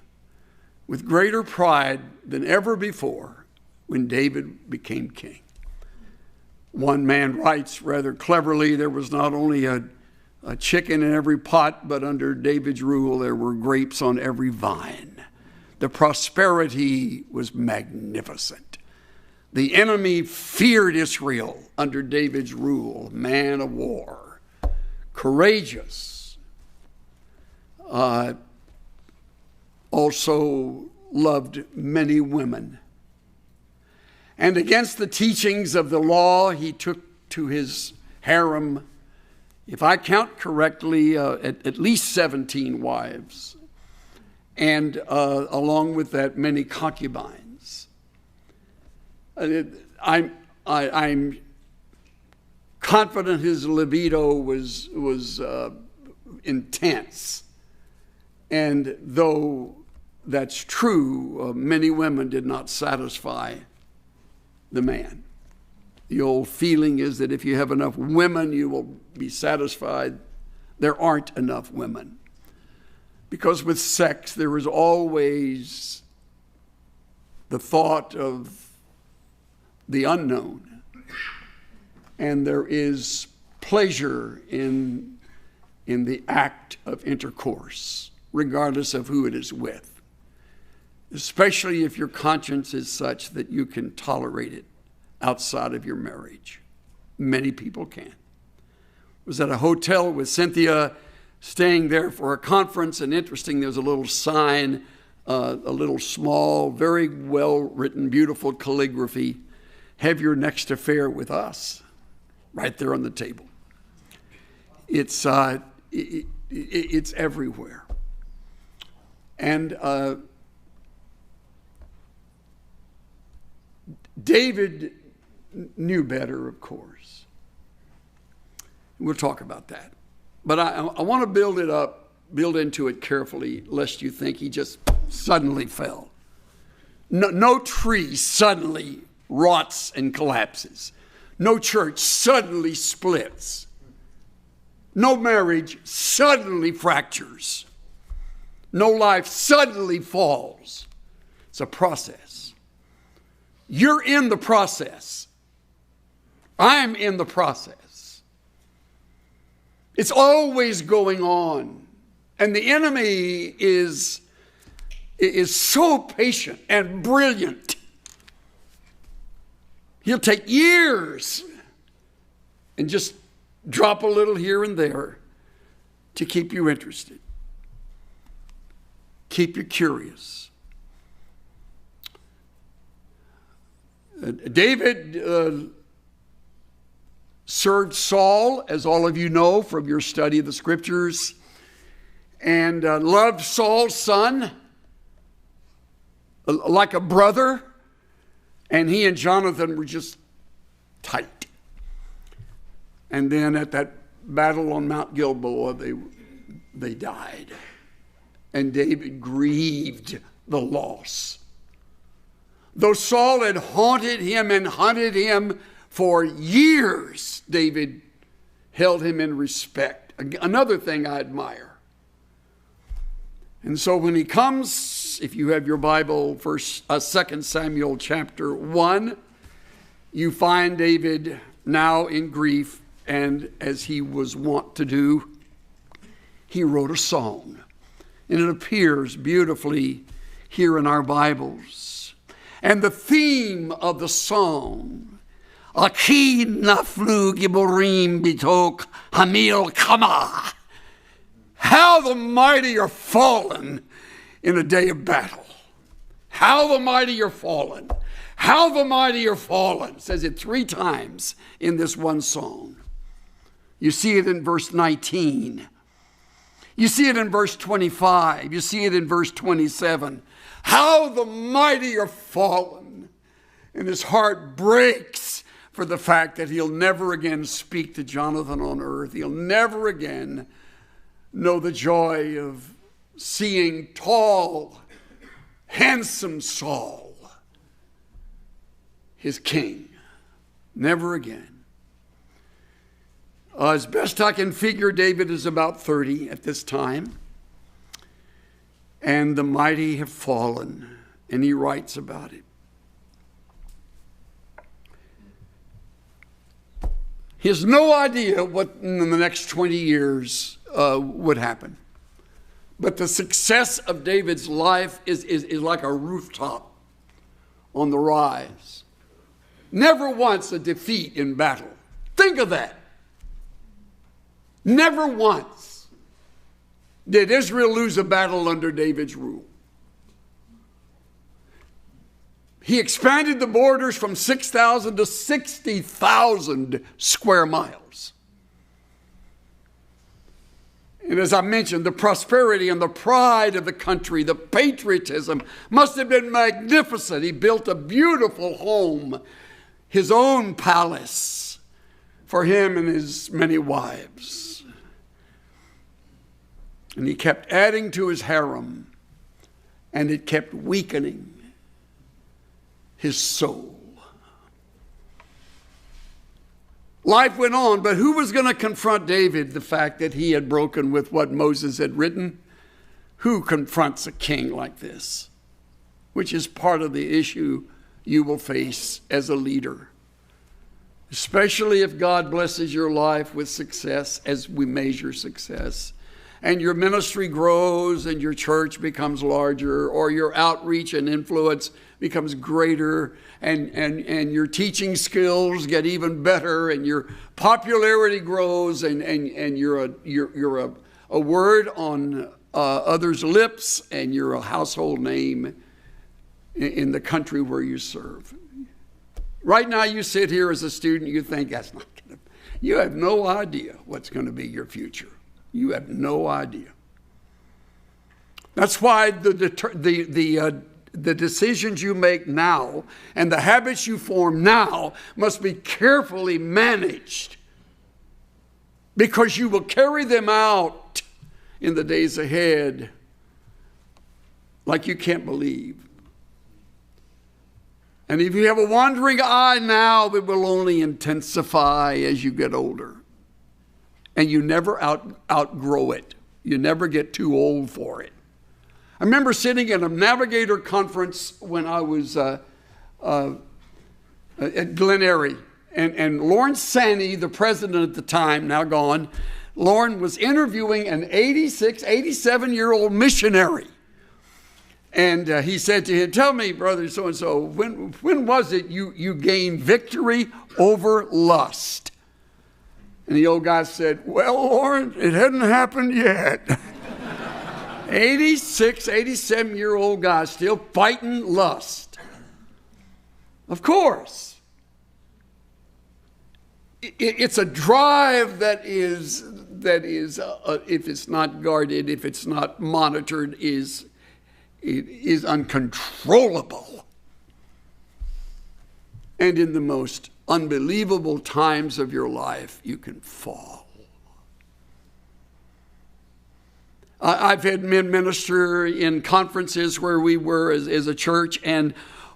with greater pride than ever before when David became king. One man writes rather cleverly, there was not only a chicken in every pot, but under David's rule there were grapes on every vine. The prosperity was magnificent. The enemy feared Israel under David's rule, man of war, courageous, also loved many women. And against the teachings of the law, he took to his harem, if I count correctly, at least 17 wives, and along with that, many concubines. I'm confident his libido was intense, and though that's true, many women did not satisfy the man. The old feeling is that if you have enough women, you will be satisfied. There aren't enough women, because with sex there is always the thought of the unknown, and there is pleasure in the act of intercourse, regardless of who it is with, especially if your conscience is such that you can tolerate it outside of your marriage. Many people can. was at a hotel with Cynthia, staying there for a conference, and interesting, there's a little sign, a little small, very well-written, beautiful calligraphy, "Have your next affair with us," right there on the table. It's everywhere. And David knew better, of course. We'll talk about that. But I want to build into it carefully, lest you think he just suddenly fell. No tree suddenly rots and collapses. No church suddenly splits. No marriage suddenly fractures. No life suddenly falls. It's a process. You're in the process. I'm in the process. It's always going on. And the enemy is so patient and brilliant. He'll take years and just drop a little here and there to keep you interested, keep you curious. David served Saul, as all of you know from your study of the scriptures, and loved Saul's son like a brother, and he and Jonathan were just tight. And then at that battle on Mount Gilboa, they died. And David grieved the loss. Though Saul had haunted him and hunted him for years, David held him in respect. Another thing I admire. And so when he comes, if you have your Bible, 2 Samuel chapter 1, you find David now in grief. And as he was wont to do, he wrote a song. And it appears beautifully here in our Bibles. And the theme of the song, Aki naflu giborim bitok hamil kama. How the mighty are fallen in a day of battle. How the mighty are fallen. How the mighty are fallen. It says it 3 times in this one song. You see it in verse 19. You see it in verse 25. You see it in verse 27. How the mighty are fallen. And his heart breaks for the fact that he'll never again speak to Jonathan on earth. He'll never again know the joy of seeing tall, handsome Saul, his king. Never again. As best I can figure, David is about 30 at this time. And the mighty have fallen. And he writes about it. He has no idea what in the next 20 years would happen. But the success of David's life is like a rooftop on the rise. Never once a defeat in battle. Think of that. Never once did Israel lose a battle under David's rule. He expanded the borders from 6,000 to 60,000 square miles. And as I mentioned, the prosperity and the pride of the country, the patriotism must have been magnificent. He built a beautiful home, his own palace for him and his many wives. And he kept adding to his harem, and it kept weakening his soul. Life went on, but who was going to confront David the fact that he had broken with what Moses had written? Who confronts a king like this? Which is part of the issue you will face as a leader. Especially if God blesses your life with success, as we measure success. and your ministry grows and your church becomes larger, or your outreach and influence becomes greater, and your teaching skills get even better, and your popularity grows, and you're a word on others' lips, and you're a household name in the country where you serve. Right now you sit here as a student, you think that's not going to, you have no idea what's going to be your future. You have no idea. That's why the decisions you make now and the habits you form now must be carefully managed, because you will carry them out in the days ahead like you can't believe. And if you have a wandering eye now, it will only intensify as you get older. And you never outgrow it. You never get too old for it. I remember sitting at a Navigator conference when I was at Glen Eyrie. And Lauren Sanney, the president at the time, now gone, Lauren was interviewing an 86, 87-year-old missionary. And he said to him, "Tell me, brother so-and-so, when was it you gained victory over lust?" And the old guy said, "Well, Lauren, it hadn't happened yet." 86, 87-year-old guy still fighting lust. Of course. It's a drive that is if it's not guarded, if it's not monitored, is uncontrollable. And in the most unbelievable times of your life, you can fall. I've had men minister in conferences where we were as a church, and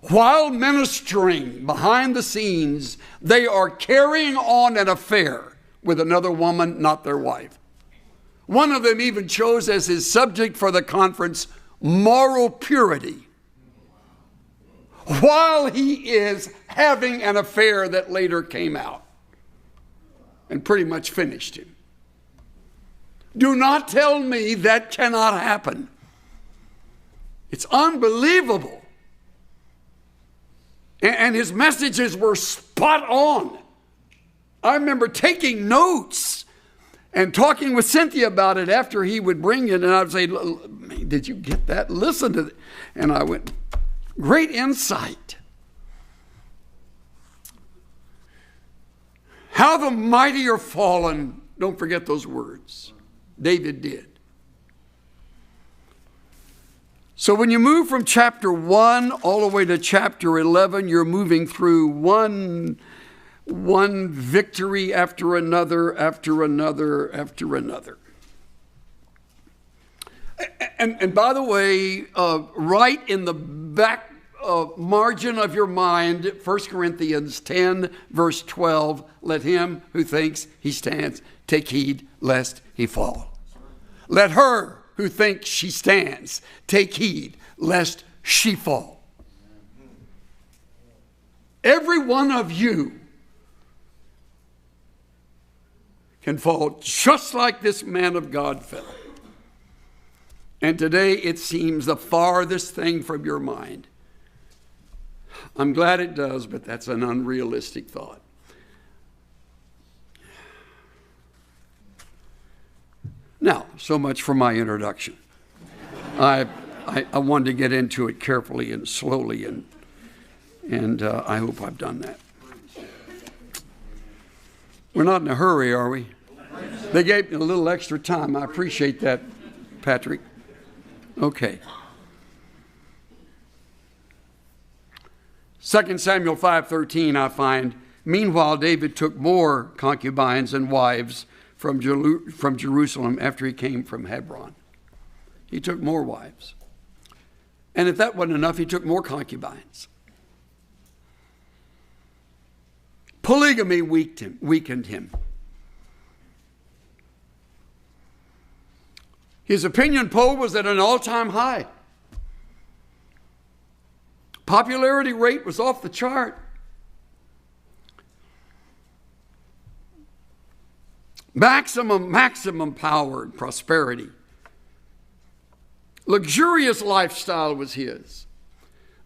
while ministering behind the scenes, they are carrying on an affair with another woman, not their wife. One of them even chose as his subject for the conference moral purity, while he is having an affair that later came out and pretty much finished him. Do not tell me that cannot happen. It's unbelievable. And his messages were spot on. I remember taking notes and talking with Cynthia about it after he would bring it, and I would say, "Did you get that? Listen to it." And I went, great insight. How the mighty are fallen. Don't forget those words. David did. So when you move from chapter 1 all the way to chapter 11, you're moving through one victory after another, after another, after another. And by the way, right in the back margin of your mind, 1 Corinthians 10, verse 12, let him who thinks he stands take heed lest he fall. Let her who thinks she stands take heed lest she fall. Every one of you can fall just like this man of God fell. And today it seems the farthest thing from your mind. I'm glad it does, but that's an unrealistic thought. Now, so much for my introduction. I wanted to get into it carefully and slowly, and I hope I've done that. We're not in a hurry, are we? They gave me a little extra time. I appreciate that, Patrick. Okay. 2 Samuel 5:13, I find, meanwhile, David took more concubines and wives from Jerusalem after he came from Hebron. He took more wives. And if that wasn't enough, he took more concubines. Polygamy weakened him. His opinion poll was at an all-time high. Popularity rate was off the chart. Maximum power and prosperity. Luxurious lifestyle was his.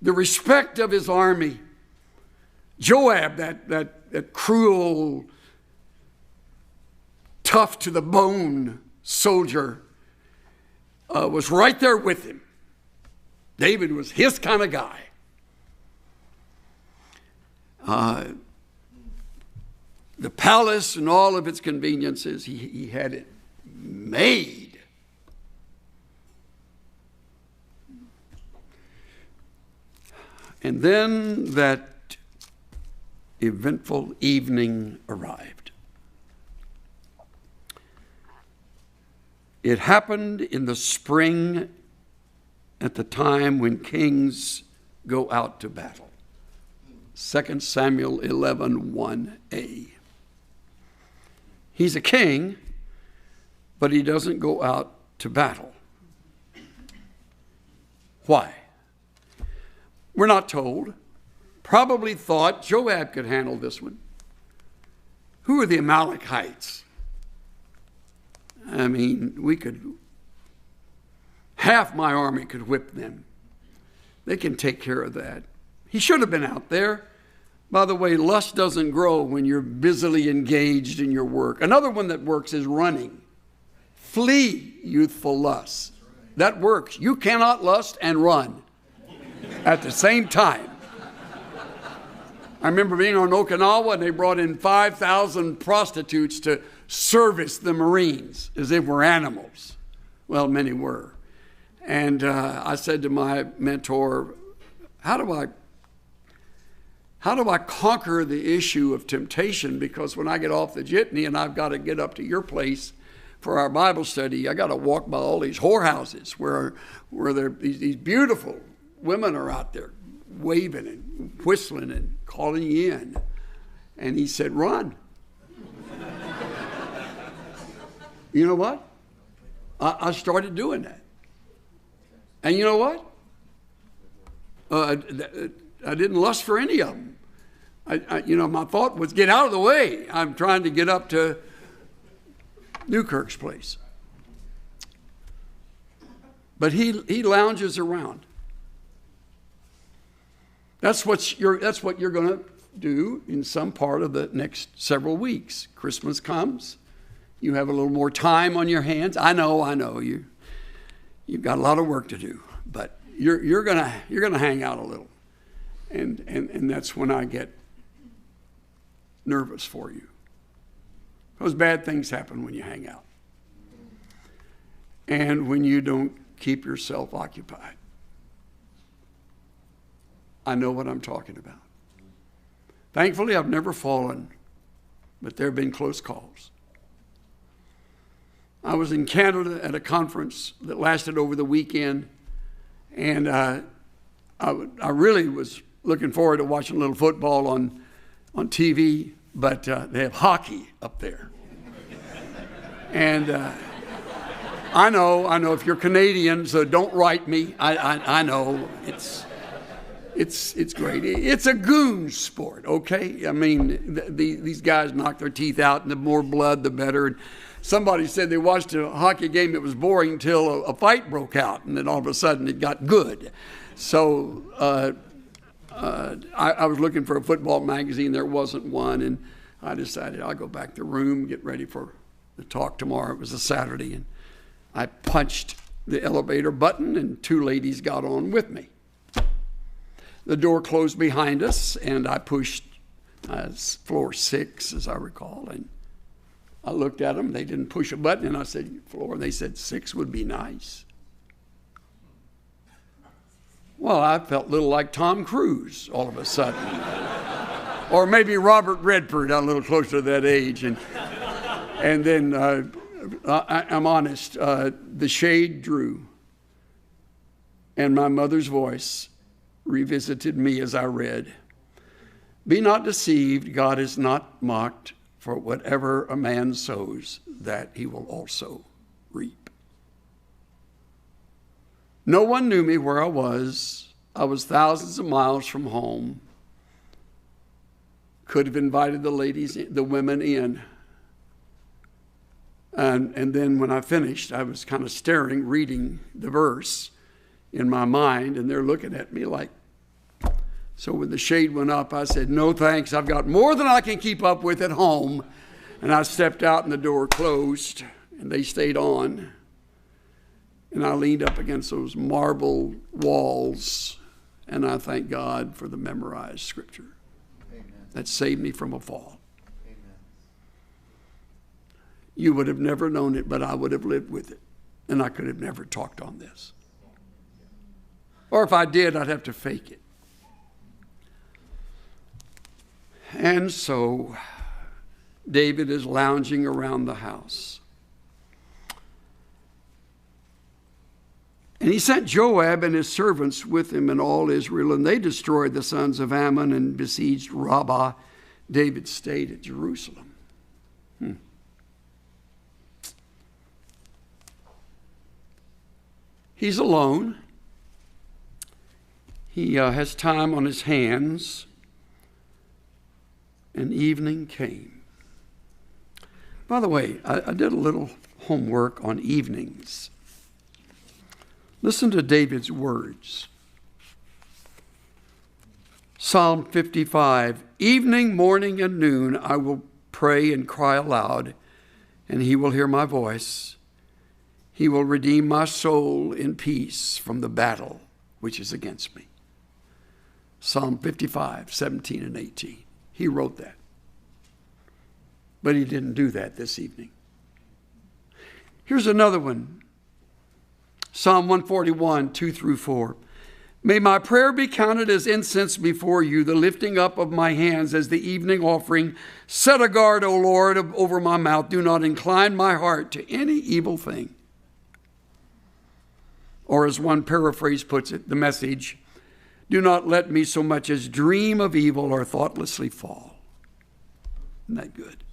The respect of his army. Joab, that cruel, tough to the bone soldier, was right there with him. David was his kind of guy. The palace and all of its conveniences, he had it made. And then that eventful evening arrived. It happened in the spring at the time when kings go out to battle. 2 Samuel 11:1a. He's a king, but he doesn't go out to battle. Why? We're not told. Probably thought Joab could handle this one. Who are the Amalekites? I mean, half my army could whip them. They can take care of that. He should have been out there. By the way, lust doesn't grow when you're busily engaged in your work. Another one that works is running. Flee youthful lusts. That works. You cannot lust and run at the same time. I remember being on Okinawa and they brought in 5,000 prostitutes to service the Marines as if we're animals. Well, many were. And I said to my mentor, how do I conquer the issue of temptation? Because when I get off the jitney and I've got to get up to your place for our Bible study, I got to walk by all these whorehouses where these beautiful women are out there waving and whistling and calling you in. And he said, run. You know what? I started doing that. And you know what? I didn't lust for any of them. My thought was, get out of the way. I'm trying to get up to Newkirk's place. But he lounges around. That's what you're going to do in some part of the next several weeks. Christmas comes. You have a little more time on your hands. I know you've got a lot of work to do, but you're gonna hang out a little, and that's when I get nervous for you, because bad things happen when you hang out, and when you don't keep yourself occupied. I know what I'm talking about. Thankfully, I've never fallen, but there have been close calls. I was in Canada at a conference that lasted over the weekend, and I really was looking forward to watching a little football on TV, but they have hockey up there. And I know if you're Canadian, so don't write me. I know it's great. It's a goon sport, okay? I mean, these guys knock their teeth out, and the more blood, the better. And somebody said they watched a hockey game that was boring until a fight broke out, and then all of a sudden it got good. So I was looking for a football magazine. There wasn't one, and I decided I'll go back to the room, get ready for the talk tomorrow. It was a Saturday, and I punched the elevator button, and two ladies got on with me. The door closed behind us, and I pushed floor 6, as I recall, and I looked at them. They didn't push a button, and I said, floor, and they said 6 would be nice. Well, I felt a little like Tom Cruise all of a sudden. Or maybe Robert Redford, I'm a little closer to that age. And then, I'm honest, the shade drew, and my mother's voice revisited me as I read, "Be not deceived, God is not mocked, for whatever a man sows, that he will also reap." No one knew me where I was. I was thousands of miles from home. Could have invited the women in. And then when I finished, I was kind of staring, reading the verse in my mind, and they're looking at me like, so when the shade went up, I said, no thanks, I've got more than I can keep up with at home. And I stepped out and the door closed, and they stayed on. And I leaned up against those marble walls, and I thank God for the memorized scripture. Amen. That saved me from a fall. Amen. You would have never known it, but I would have lived with it. And I could have never talked on this. Or if I did, I'd have to fake it. And so David is lounging around the house. And he sent Joab and his servants with him and all Israel, and they destroyed the sons of Ammon and besieged Rabbah. David stayed at Jerusalem. He's alone. He has time on his hands. And evening came. By the way, I did a little homework on evenings. Listen to David's words. Psalm 55, evening, morning, and noon, I will pray and cry aloud, and he will hear my voice. He will redeem my soul in peace from the battle which is against me. Psalm 55, 17 and 18. He wrote that. But he didn't do that this evening. Here's another one. Psalm 141, 2 through 4. May my prayer be counted as incense before you, the lifting up of my hands as the evening offering. Set a guard, O Lord, over my mouth. Do not incline my heart to any evil thing. Or as one paraphrase puts it, the Message, do not let me so much as dream of evil or thoughtlessly fall. Isn't that good?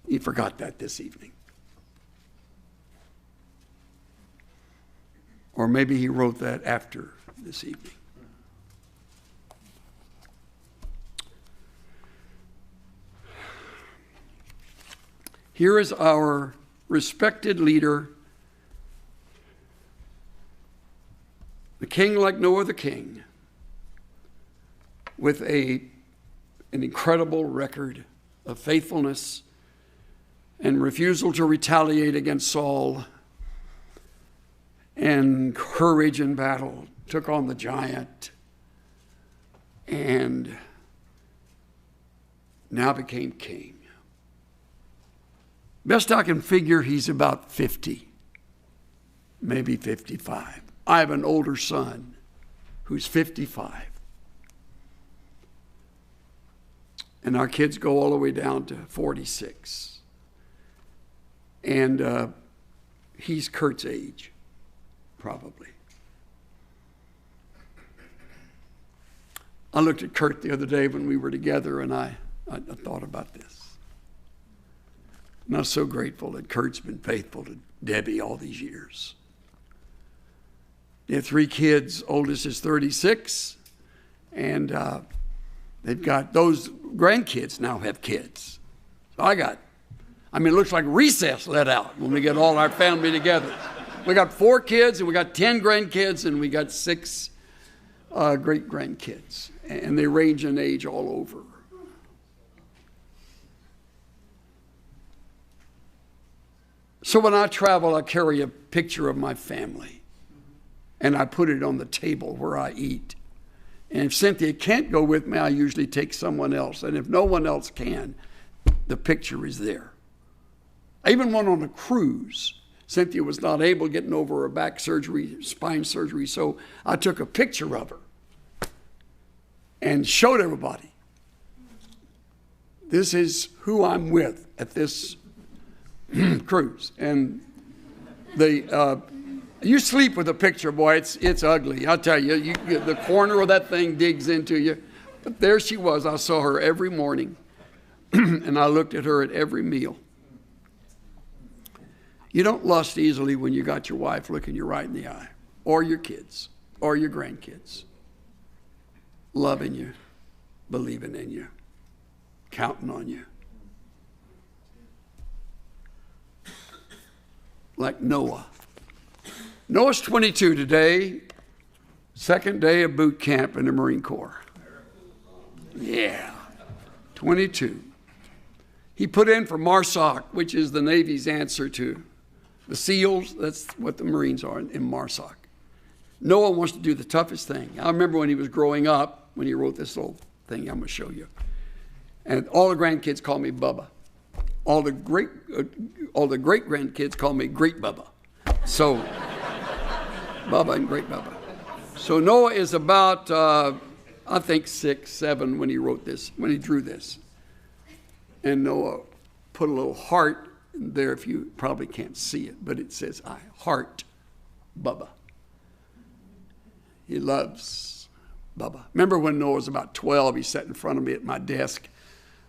He forgot that this evening. Or maybe he wrote that after this evening. Here is our respected leader, the king like no other king, with an incredible record of faithfulness and refusal to retaliate against Saul, and courage in battle, took on the giant, and now became king. Best I can figure, he's about 50, maybe 55. I have an older son who's 55. And our kids go all the way down to 46. And he's Kurt's age, probably. I looked at Kurt the other day when we were together, and I thought about this. And I'm so grateful that Kurt's been faithful to Debbie all these years. They have 3 kids. Oldest is 36, and they've got those grandkids now have kids. So it looks like recess let out when we get all our family together. We got 4 kids, and we got 10 grandkids, and we got 6 great-grandkids. And they range in age all over. So when I travel, I carry a picture of my family, and I put it on the table where I eat. And if Cynthia can't go with me, I usually take someone else. And if no one else can, the picture is there. I even went on a cruise. Cynthia was not able, getting over her back surgery, spine surgery, so I took a picture of her and showed everybody. This is who I'm with at this cruise. And you sleep with a picture, boy, it's ugly. I'll tell you, the corner of that thing digs into you. But there she was. I saw her every morning, and I looked at her at every meal. You don't lust easily when you got your wife looking you right in the eye, or your kids, or your grandkids, loving you, believing in you, counting on you. like Noah. Noah's 22 today, second day of boot camp in the Marine Corps. Yeah, 22. He put in for MARSOC, which is the Navy's answer to the SEALs. That's what the Marines are in MARSOC. Noah wants to do the toughest thing. I remember when he was growing up, when he wrote this little thing I'm going to show you. And all the grandkids call me Bubba. All the great grandkids call me Great Bubba. So, Bubba and Great Bubba. So Noah is about, I think 6, 7 when he wrote this, when he drew this. And Noah put a little heart there, if you probably can't see it, but it says, I heart Bubba. He loves Bubba. Remember when Noah was about 12, he sat in front of me at my desk.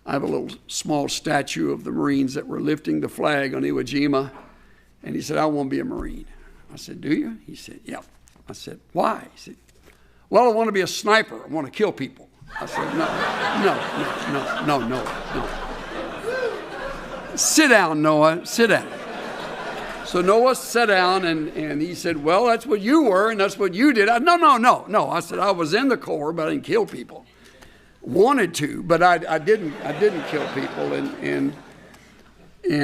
I have a little small statue of the Marines that were lifting the flag on Iwo Jima. And he said, I want to be a Marine. I said, do you? He said, yeah. I said, why? He said, well, I want to be a sniper. I want to kill people. I said, no. Sit down, Noah, sit down. So Noah sat down and he said, well, that's what you were and that's what you did. No. I said, I was in the Corps, but I didn't kill people. Wanted to, but I didn't kill people. And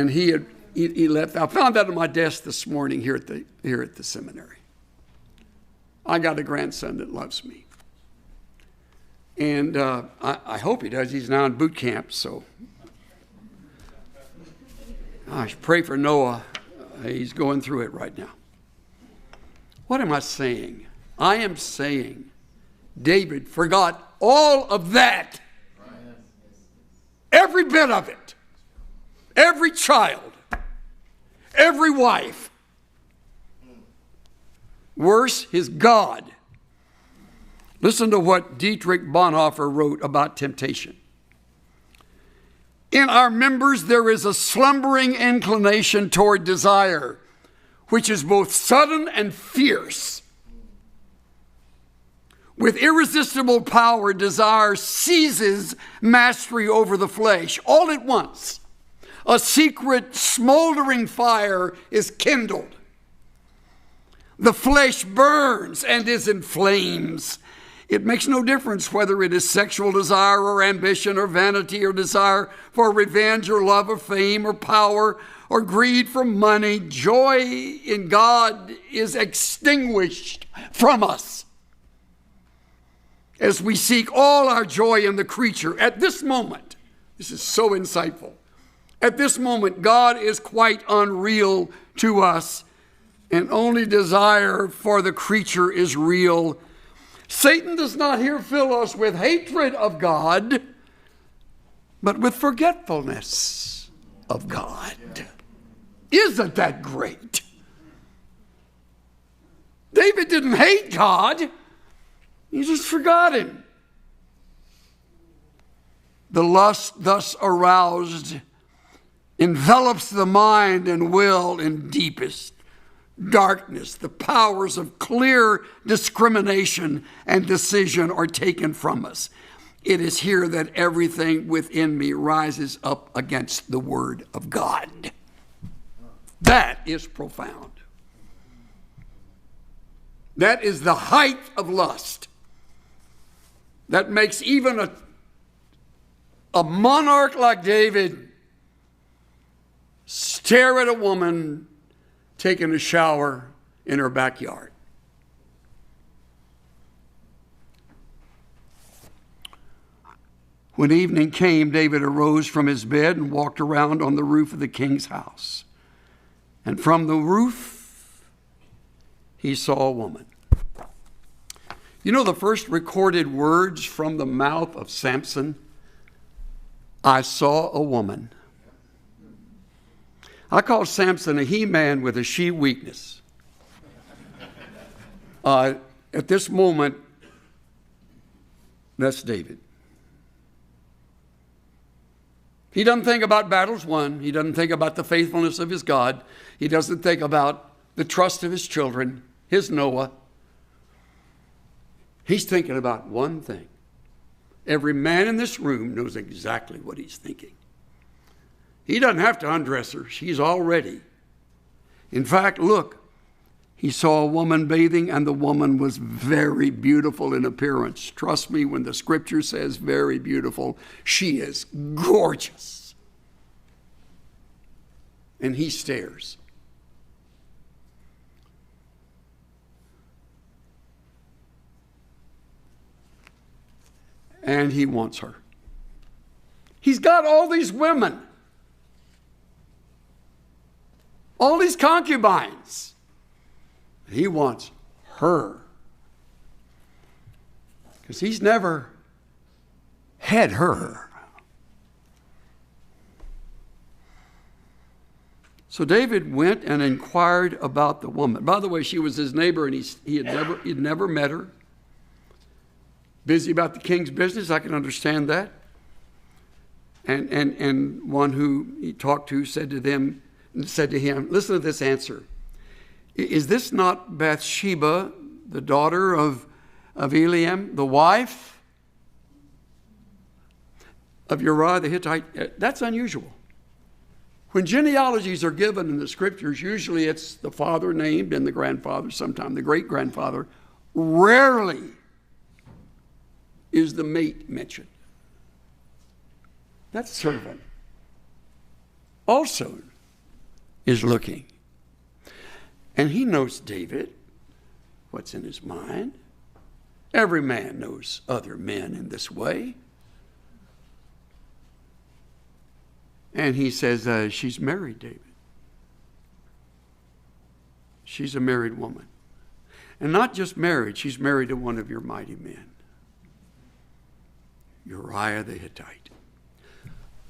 he left. I found that on my desk this morning here at the seminary. I got a grandson that loves me. And I hope he does. He's now in boot camp, so I should pray for Noah. He's going through it right now. What am I saying? I am saying David forgot all of that. Every bit of it. Every child. Every wife. Worse, his God. Listen to what Dietrich Bonhoeffer wrote about temptation. In our members, there is a slumbering inclination toward desire, which is both sudden and fierce. With irresistible power, desire seizes mastery over the flesh all at once. A secret smoldering fire is kindled. The flesh burns and is in flames. It makes no difference whether it is sexual desire or ambition or vanity or desire for revenge or love of fame or power or greed for money. Joy in God is extinguished from us as we seek all our joy in the creature. At this moment, this is so insightful. At this moment, God is quite unreal to us, and only desire for the creature is real. Satan does not here fill us with hatred of God, but with forgetfulness of God. Isn't that great? David didn't hate God. He just forgot him. The lust thus aroused envelops the mind and will in deepest darkness. The powers of clear discrimination and decision are taken from us. It is here that everything within me rises up against the word of God. That is profound. That is the height of lust. That makes even a monarch like David stare at a woman taking a shower in her backyard. When evening came, David arose from his bed and walked around on the roof of the king's house. And from the roof, he saw a woman. You know the first recorded words from the mouth of Samson? I saw a woman. I call Samson a he-man with a she weakness. At this moment, that's David. He doesn't think about battles won. He doesn't think about the faithfulness of his God. He doesn't think about the trust of his children, his Noah. He's thinking about one thing. Every man in this room knows exactly what he's thinking. He doesn't have to undress her. She's all ready. In fact, look, he saw a woman bathing, and the woman was very beautiful in appearance. Trust me, when the scripture says very beautiful, she is gorgeous. And he stares. And he wants her. He's got all these women, all these concubines. He wants her. Because he's never had her. So David went and inquired about the woman. By the way, she was his neighbor, and he'd never met her. Busy about the king's business, I can understand that. And one who he talked to said to him, listen to this answer. Is this not Bathsheba, the daughter of Eliam, the wife of Uriah the Hittite? That's unusual. When genealogies are given in the scriptures, usually it's the father named and the grandfather, sometimes the great-grandfather. Rarely is the mate mentioned. That servant also is looking. And he knows David, what's in his mind. Every man knows other men in this way. And he says, she's married, David. She's a married woman. And not just married, she's married to one of your mighty men, Uriah the Hittite.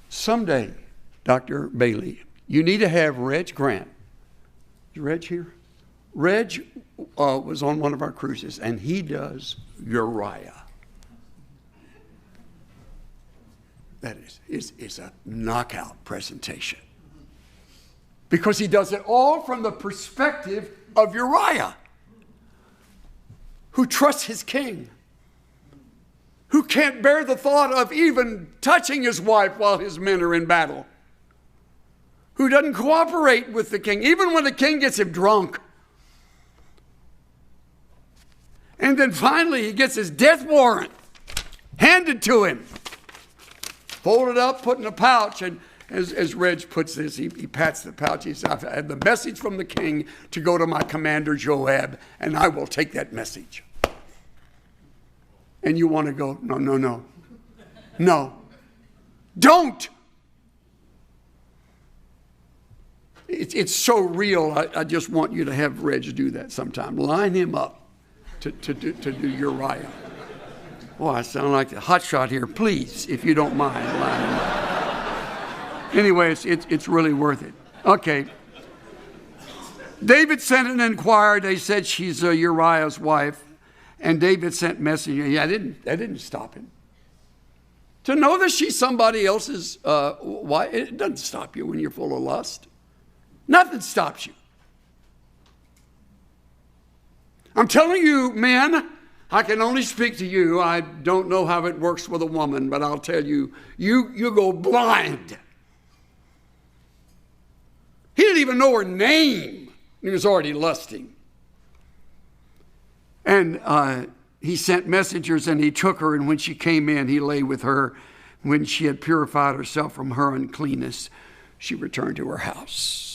Someday, Dr. Bailey, you need to have Reg Grant. Is Reg here? Reg was on one of our cruises, and he does Uriah. That is a knockout presentation. Because he does it all from the perspective of Uriah, who trusts his king, who can't bear the thought of even touching his wife while his men are in battle, who doesn't cooperate with the king, even when the king gets him drunk. And then finally he gets his death warrant handed to him, folded up, put in a pouch, and as Reg puts this, he pats the pouch. He says, I've had the message from the king to go to my commander Joab, and I will take that message. And you want to go, no, don't. It's so real. I just want you to have Reg do that sometime. Line him up to do Uriah. Oh, I sound like the hot shot here. Please, if you don't mind, line him up. Anyway, it's really worth it. Okay. David sent and inquired. They said she's Uriah's wife. And David sent messenger. Yeah, that didn't stop him. To know that she's somebody else's wife, it doesn't stop you when you're full of lust. Nothing stops you. I'm telling you, men, I can only speak to you. I don't know how it works with a woman, but I'll tell you, you go blind. He didn't even know her name. He was already lusting. And he sent messengers, and he took her, and when she came in, he lay with her. When she had purified herself from her uncleanness, she returned to her house.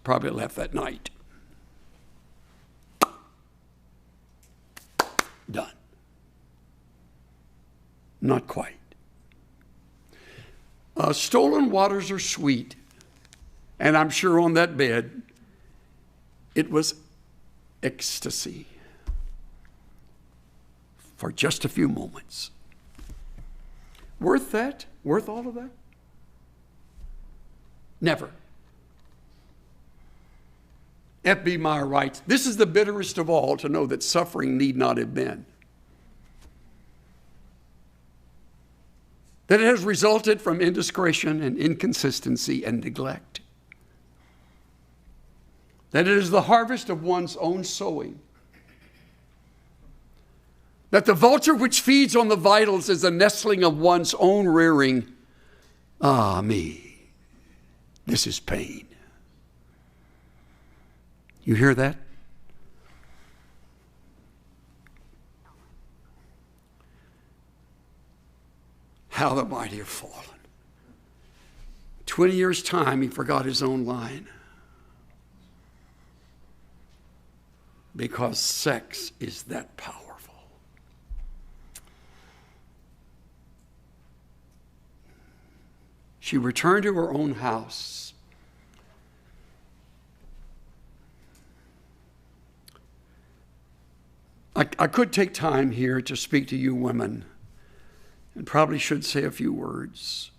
Probably left that night. Done. Not quite. Stolen waters are sweet, and I'm sure on that bed, it was ecstasy for just a few moments. Worth that? Worth all of that? Never. F.B. Meyer writes, this is the bitterest of all, to know that suffering need not have been. That it has resulted from indiscretion and inconsistency and neglect. That it is the harvest of one's own sowing. That the vulture which feeds on the vitals is the nestling of one's own rearing. Ah, me, this is pain. You hear that? How the mighty have fallen. 20 years' time, he forgot his own line. Because sex is that powerful. She returned to her own house. I could take time here to speak to you women, and probably should say a few words.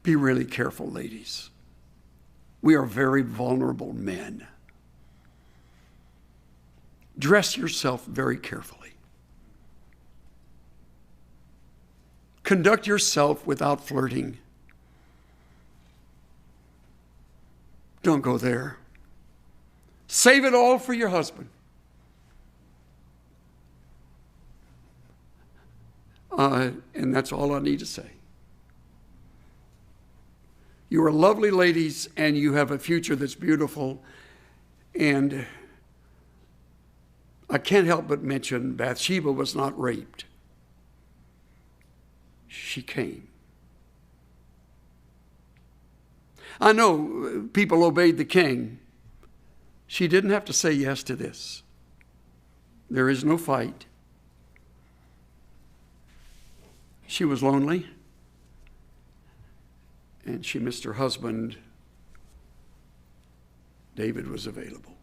Be really careful, ladies. We are very vulnerable men. Dress yourself very carefully. Conduct yourself without flirting. Don't go there. Save it all for your husband. And that's all I need to say. You are lovely ladies, and you have a future that's beautiful. And I can't help but mention Bathsheba was not raped. She came. I know people obeyed the king. She didn't have to say yes to this. There is no fight. She was lonely, and she missed her husband. David was available.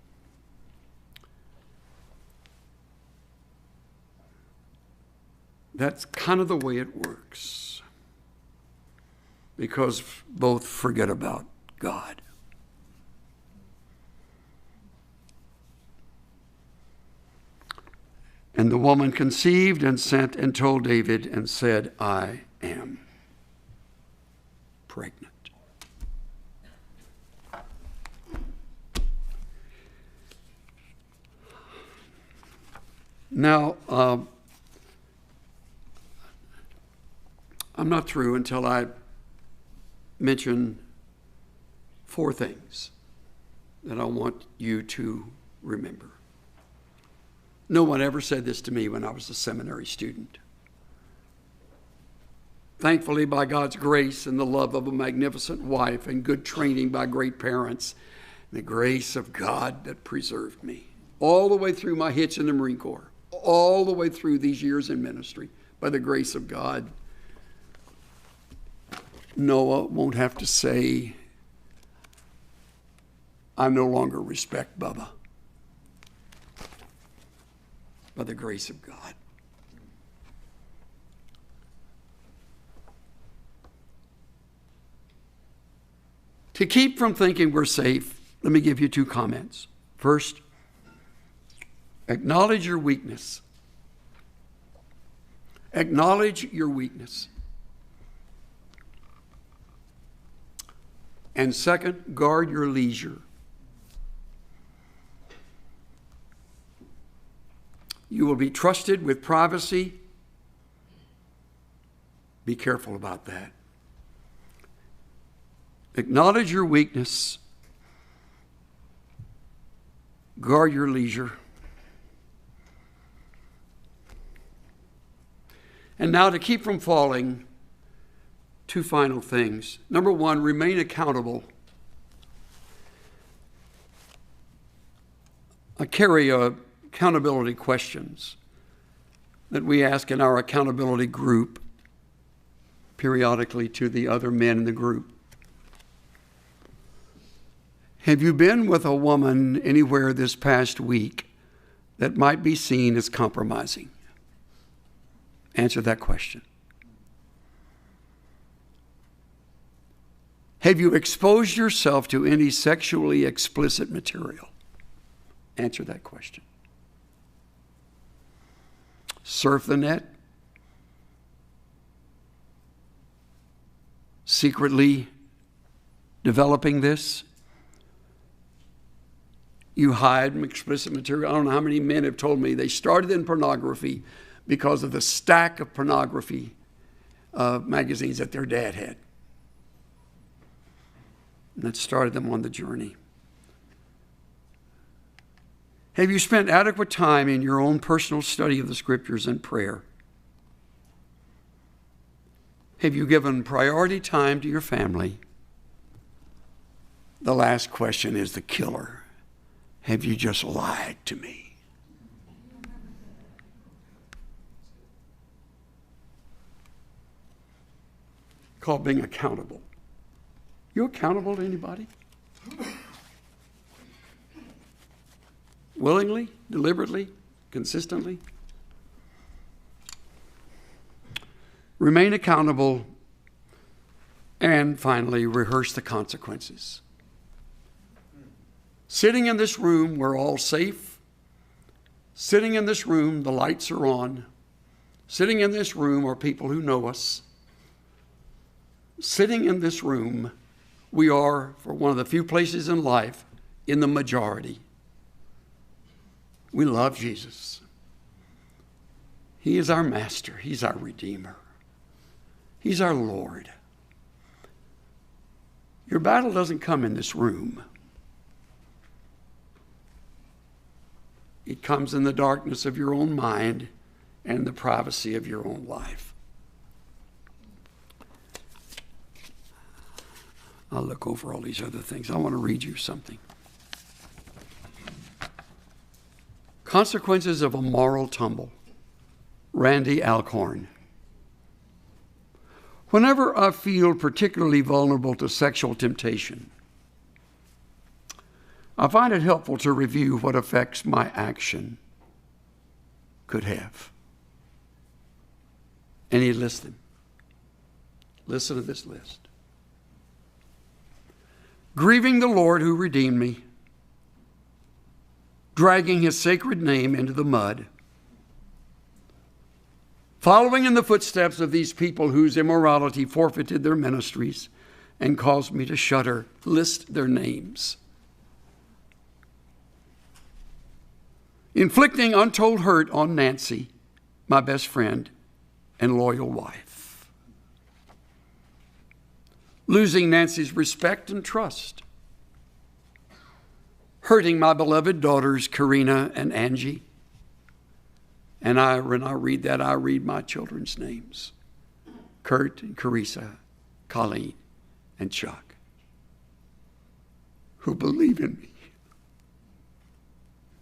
That's kind of the way it works, because both forget about God. And the woman conceived and sent and told David and said, I am pregnant. Now, I'm not through until I mention 4 things that I want you to remember. No one ever said this to me when I was a seminary student. Thankfully, by God's grace and the love of a magnificent wife and good training by great parents, the grace of God that preserved me all the way through my hitch in the Marine Corps, all the way through these years in ministry, by the grace of God, Noah won't have to say, I no longer respect Bubba. By the grace of God. To keep from thinking we're safe, let me give you 2 comments. First, acknowledge your weakness. Acknowledge your weakness. And second, guard your leisure. You will be trusted with privacy. Be careful about that. Acknowledge your weakness. Guard your leisure. And now, to keep from falling, 2 final things. Number 1, remain accountable. I carry accountability questions that we ask in our accountability group periodically to the other men in the group. Have you been with a woman anywhere this past week that might be seen as compromising? Answer that question. Have you exposed yourself to any sexually explicit material? Answer that question. Surf the net? Secretly developing this? You hide explicit material. I don't know how many men have told me they started in pornography because of the stack of pornography magazines that their dad had. And that started them on the journey. Have you spent adequate time in your own personal study of the Scriptures and prayer? Have you given priority time to your family? The last question is the killer. Have you just lied to me? Called being accountable. You accountable to anybody? Willingly, deliberately, consistently? Remain accountable, and finally, rehearse the consequences. Sitting in this room, we're all safe. Sitting in this room, the lights are on. Sitting in this room are people who know us. Sitting in this room, we are, for one of the few places in life, in the majority. We love Jesus. He is our master. He's our Redeemer. He's our Lord. Your battle doesn't come in this room. It comes in the darkness of your own mind and the privacy of your own life. I'll look over all these other things. I want to read you something. Consequences of a Moral Tumble. Randy Alcorn. Whenever I feel particularly vulnerable to sexual temptation, I find it helpful to review what effects my action could have. And he lists them. Listen to this list. Grieving the Lord who redeemed me, dragging his sacred name into the mud, following in the footsteps of these people whose immorality forfeited their ministries and caused me to shudder. List their names. Inflicting untold hurt on Nancy, my best friend and loyal wife. Losing Nancy's respect and trust. Hurting my beloved daughters, Karina and Angie. And when I read that, I read my children's names. Kurt and Carissa, Colleen and Chuck, who believe in me,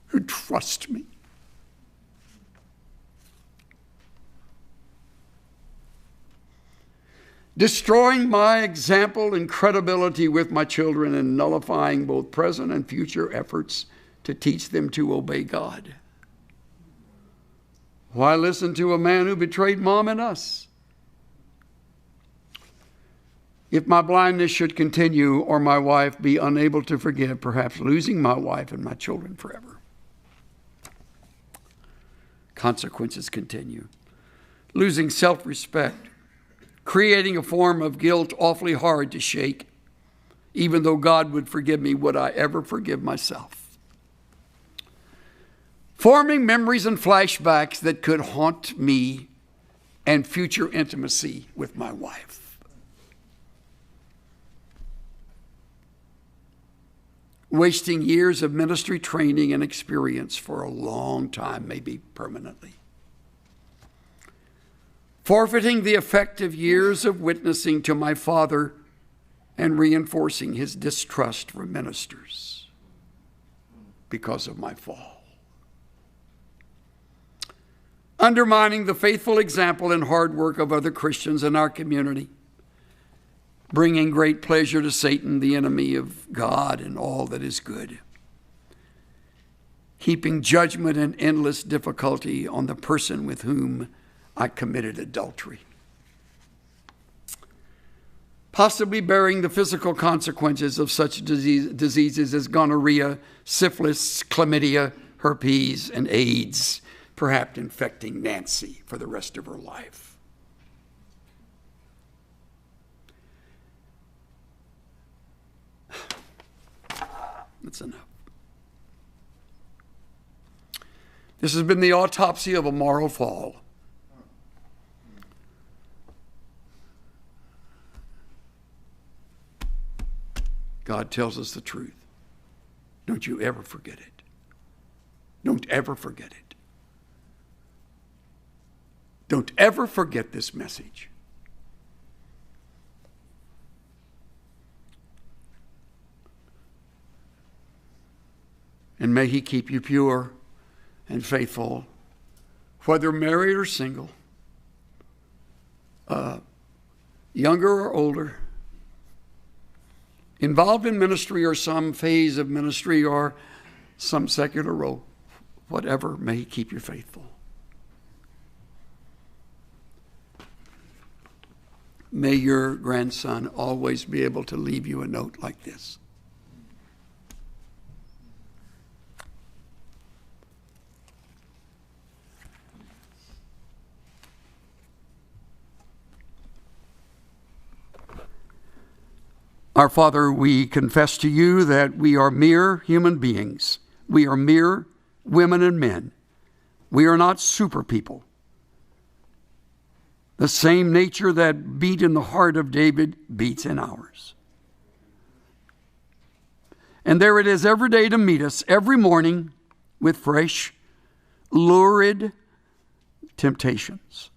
who trust me. Destroying my example and credibility with my children and nullifying both present and future efforts to teach them to obey God. Why listen to a man who betrayed Mom and us? If my blindness should continue or my wife be unable to forgive, perhaps losing my wife and my children forever. Consequences continue. Losing self-respect, creating a form of guilt awfully hard to shake. Even though God would forgive me, would I ever forgive myself? Forming memories and flashbacks that could haunt me and future intimacy with my wife. Wasting years of ministry training and experience for a long time, maybe permanently. Forfeiting the effective years of witnessing to my father and reinforcing his distrust for ministers because of my fall. Undermining the faithful example and hard work of other Christians in our community. Bringing great pleasure to Satan, the enemy of God and all that is good. Heaping judgment and endless difficulty on the person with whom I committed adultery. Possibly bearing the physical consequences of such diseases as gonorrhea, syphilis, chlamydia, herpes, and AIDS, perhaps infecting Nancy for the rest of her life. That's enough. This has been the autopsy of a moral fall. God tells us the truth. Don't you ever forget it. Don't ever forget it. Don't ever forget this message. And may he keep you pure and faithful, whether married or single, younger or older, involved in ministry or some phase of ministry or some secular role. Whatever, may he keep you faithful. May your grandson always be able to leave you a note like this. Our Father, we confess to you that we are mere human beings. We are mere women and men. We are not super people. The same nature that beat in the heart of David beats in ours. And there it is every day to meet us, every morning, with fresh, lurid temptations.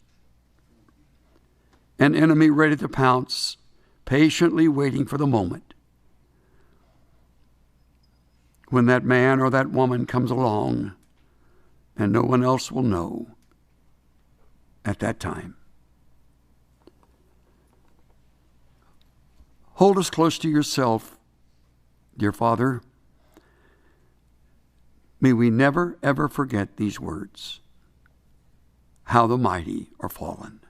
An enemy ready to pounce, patiently waiting for the moment when that man or that woman comes along and no one else will know at that time. Hold us close to yourself, dear Father. May we never, ever forget these words. How the mighty are fallen.